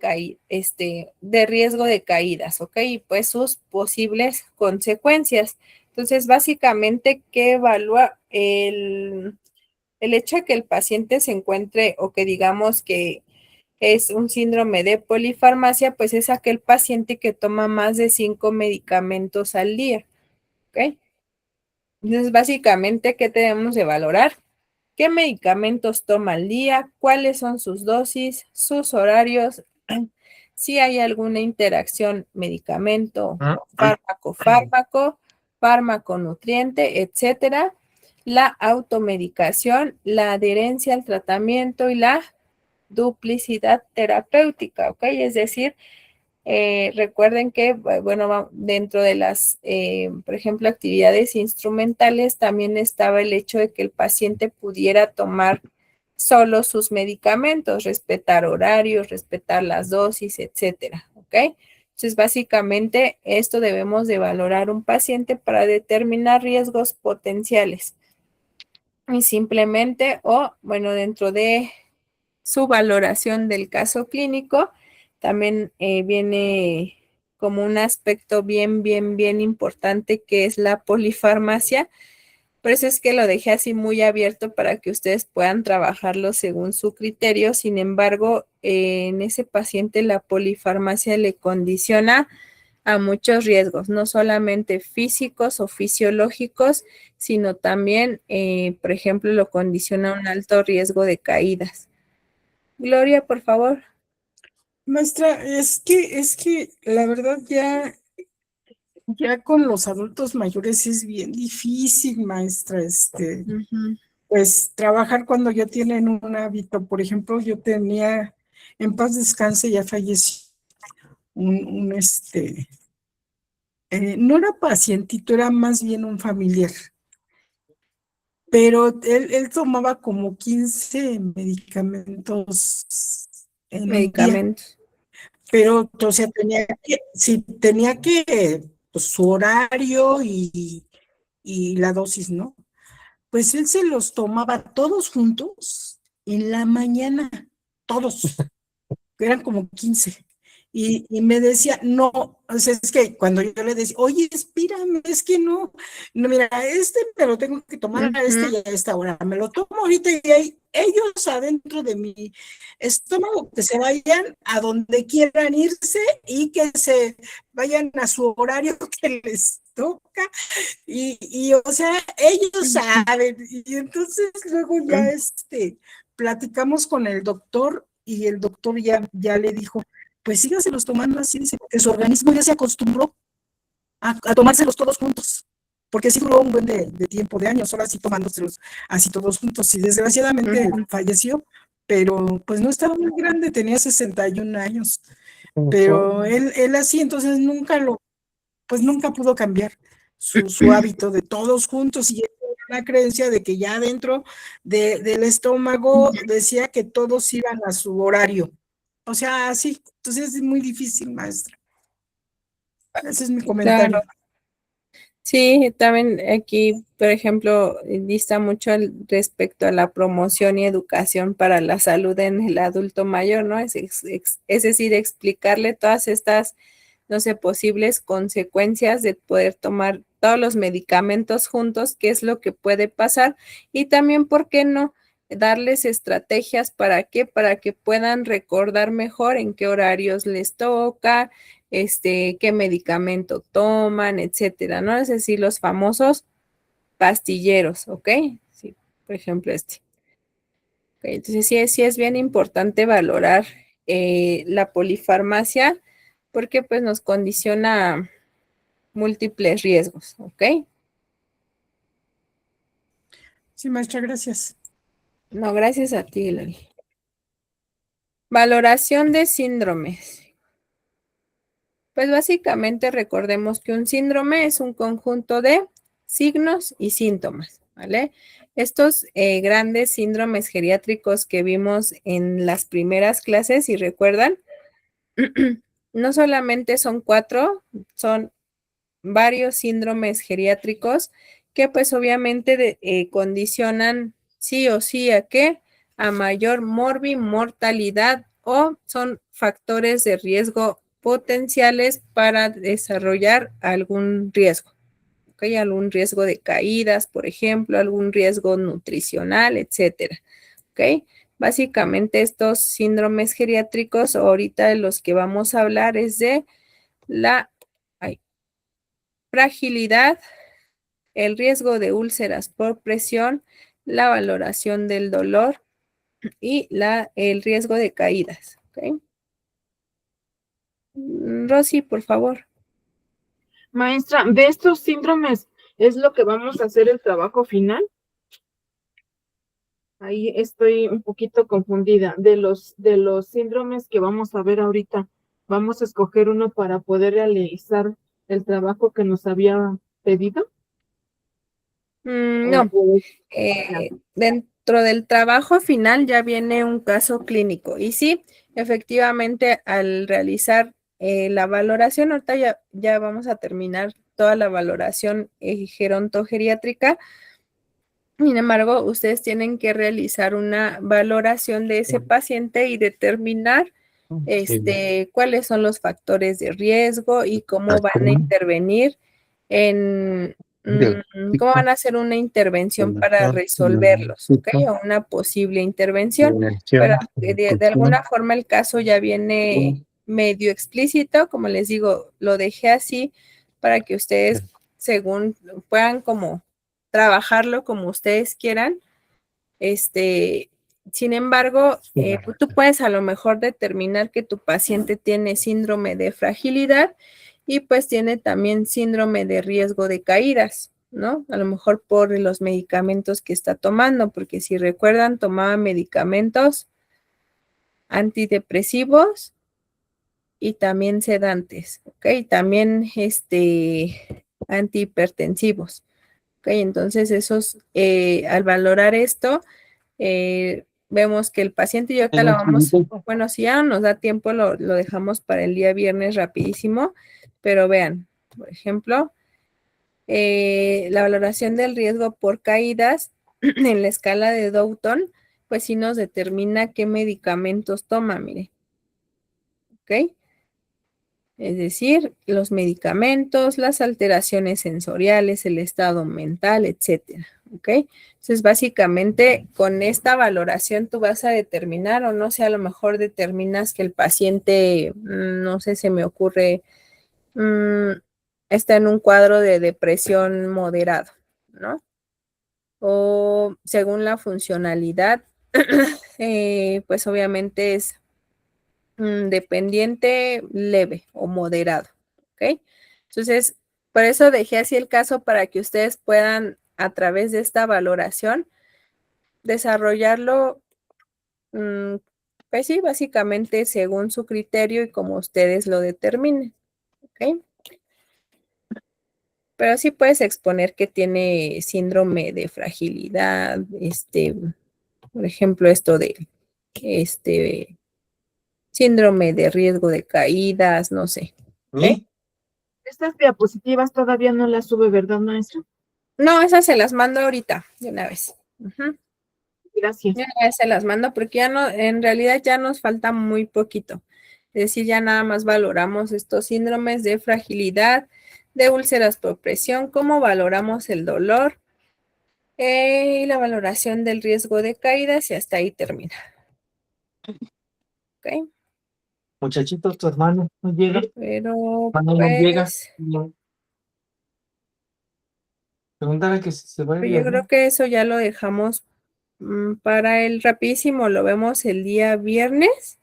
A: de riesgo de caídas, ¿ok? Y pues sus posibles consecuencias. Entonces, básicamente, ¿qué evalúa el hecho de que el paciente se encuentre o que digamos que es un síndrome de polifarmacia? Pues es aquel paciente que toma más de 5 medicamentos al día, ¿ok? Entonces, básicamente, ¿qué tenemos de valorar? ¿Qué medicamentos toma al día? ¿Cuáles son sus dosis, sus horarios? Si hay alguna interacción medicamento, fármaco, fármaco nutriente, etcétera. La automedicación, la adherencia al tratamiento y la duplicidad terapéutica, ¿ok? Es decir, recuerden que, bueno, dentro de las, por ejemplo, actividades instrumentales, también estaba el hecho de que el paciente pudiera tomar solo sus medicamentos, respetar horarios, respetar las dosis, etcétera, ¿ok? Entonces, básicamente, esto debemos de valorar un paciente para determinar riesgos potenciales. Y simplemente, bueno, dentro de su valoración del caso clínico, también viene como un aspecto bien importante que es la polifarmacia, Por eso es que lo dejé así muy abierto para que ustedes puedan trabajarlo según su criterio. Sin embargo, en ese paciente la polifarmacia le condiciona a muchos riesgos, no solamente físicos o fisiológicos, sino también, por ejemplo, lo condiciona a un alto riesgo de caídas. Gloria, por favor.
C: Maestra, es que la verdad ya con los adultos mayores es bien difícil, maestra,
A: Ujú.
C: pues trabajar cuando ya tienen un hábito. Por ejemplo, yo tenía, en paz descanse, ya falleció un no era pacientito, era más bien un familiar, pero él tomaba como 15 medicamentos en un día,
A: Medicamentos.
C: pero o sea, sí, tenía que, pues, su horario y la dosis, ¿no? Pues él se los tomaba todos juntos en la mañana, todos, eran como 15. Y me decía, no, o sea, es que cuando yo le decía, oye, espérame, es que no, mira, me lo tengo que tomar a
A: Ujú.
C: y a esta hora, me lo tomo ahorita y hay ellos adentro de mi estómago, que se vayan a donde quieran irse y que se vayan a su horario que les toca, o sea, ellos saben, y entonces luego ya platicamos con el doctor y el doctor ya le dijo, pues sígaselos tomando así, dice, porque su organismo ya se acostumbró a tomárselos todos juntos, porque sí duró un buen de tiempo, de años, ahora sí tomándoselos así todos juntos, y desgraciadamente
A: Ujú.
C: falleció, pero pues no estaba muy grande, tenía 61 años,
F: Ujú.
C: pero él así, entonces pues nunca pudo cambiar su hábito de todos juntos y la creencia de que ya dentro del estómago decía que todos iban a su horario. O sea, así. Entonces es muy difícil, maestra. Ese es mi
A: Claro.
C: comentario.
A: Sí, también aquí, por ejemplo, dista mucho respecto a la promoción y educación para la salud en el adulto mayor, ¿no? Es decir, explicarle todas estas, no sé, posibles consecuencias de poder tomar todos los medicamentos juntos, qué es lo que puede pasar y también, ¿por qué no? Darles estrategias para que puedan recordar mejor en qué horarios les toca, qué medicamento toman, etcétera, ¿no? Es decir, los famosos pastilleros, ¿ok? Sí, por ejemplo, Ok, entonces sí es bien importante valorar la polifarmacia porque pues nos condiciona a múltiples riesgos, ¿ok?
C: Sí, maestra, gracias.
A: No, gracias a ti, Lali. Valoración de síndromes. Pues básicamente recordemos que un síndrome es un conjunto de signos y síntomas, ¿vale? Estos grandes síndromes geriátricos que vimos en las primeras clases, si recuerdan, no solamente son 4, son varios síndromes geriátricos que pues obviamente condicionan sí o sí a qué, a mayor mortalidad o son factores de riesgo potenciales para desarrollar algún riesgo, ¿ok? Algún riesgo de caídas, por ejemplo, algún riesgo nutricional, etcétera, ¿ok? Básicamente estos síndromes geriátricos, ahorita de los que vamos a hablar es de la fragilidad, el riesgo de úlceras por presión, la valoración del dolor y el riesgo de caídas. ¿Okay? Rosy, por favor.
B: Maestra, de estos síndromes, ¿es lo que vamos a hacer el trabajo final? Ahí estoy un poquito confundida. De los síndromes que vamos a ver ahorita, ¿vamos a escoger uno para poder realizar el trabajo que nos había pedido?
A: No,
B: Ya.
A: dentro del trabajo final ya viene un caso clínico y sí, efectivamente al realizar la valoración, ahorita ya vamos a terminar toda la valoración gerontogeriátrica. Sin embargo, ustedes tienen que realizar una valoración de ese paciente y determinar cuáles son los factores de riesgo y cómo van a intervenir en cómo van a hacer una intervención para resolverlos, ¿ok? O una posible intervención, pero de alguna forma el caso ya viene medio explícito, como les digo, lo dejé así para que ustedes según puedan como trabajarlo como ustedes quieran. Sin embargo, pues tú puedes a lo mejor determinar que tu paciente tiene síndrome de fragilidad y pues tiene también síndrome de riesgo de caídas, ¿no? A lo mejor por los medicamentos que está tomando, porque si recuerdan, tomaba medicamentos antidepresivos y también sedantes, ¿ok? También antihipertensivos, ¿ok? Entonces esos, al valorar esto, vemos que el paciente y ahorita lo vamos, bueno, si ya no nos da tiempo, lo dejamos para el día viernes rapidísimo, pero vean, por ejemplo, la valoración del riesgo por caídas en la escala de Doughton, pues sí nos determina qué medicamentos toma, mire, ¿ok? Es decir, los medicamentos, las alteraciones sensoriales, el estado mental, etcétera, ¿ok? Entonces, básicamente, con esta valoración tú vas a determinar, o no sé, a lo mejor determinas que el paciente, no sé, se me ocurre, está en un cuadro de depresión moderado, ¿no? O según la funcionalidad, pues obviamente es dependiente leve o moderado, ¿ok? Entonces, por eso dejé así el caso para que ustedes puedan, a través de esta valoración, desarrollarlo, pues sí, básicamente según su criterio y como ustedes lo determinen, ¿ok? Pero sí puedes exponer que tiene síndrome de fragilidad, por ejemplo, esto de, síndrome de riesgo de caídas, no sé. ¿Ok?
B: Estas diapositivas todavía no las sube, ¿verdad, maestra?
A: No, esas se las mando ahorita, de una vez.
B: Gracias.
A: De una vez se las mando porque ya no, en realidad ya nos falta muy poquito. Es decir, ya nada más valoramos estos síndromes de fragilidad, de úlceras por presión, cómo valoramos el dolor y la valoración del riesgo de caídas y hasta ahí termina. ¿Ok?
F: Muchachito, tu hermano no llega.
A: Pero
F: Hermano no llega.
A: pues,
F: No. Pregúntale que si se va a
A: pues
F: ir.
A: yo creo que eso ya lo dejamos para el rapidísimo, lo vemos el día viernes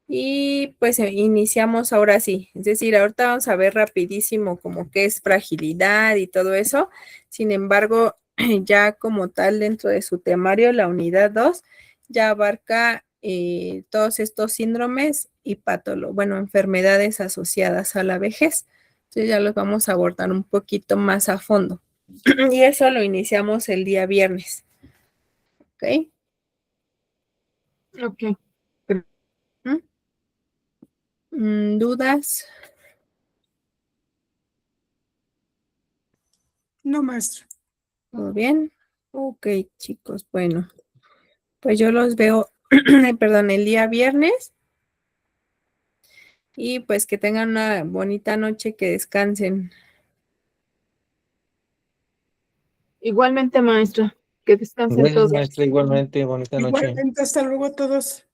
A: y pues iniciamos ahora sí, es decir, ahorita vamos a ver rapidísimo como qué es fragilidad y todo eso, sin embargo, ya como tal dentro de su temario, la unidad 2 ya abarca todos estos síndromes y bueno, enfermedades asociadas a la vejez, entonces ya los vamos a abordar un poquito más a fondo y eso lo iniciamos el día viernes. ¿Ok?
B: Ok.
A: ¿Dudas?
C: No, maestra.
A: ¿Todo bien? Ok, chicos, bueno, pues yo los veo, perdón, el día viernes y pues que tengan una bonita noche, que descansen.
B: Igualmente, maestra. Que descansen
F: Gracias,
B: todos.
F: maestra, igualmente, bonita noche.
C: Igualmente, hasta luego a todos.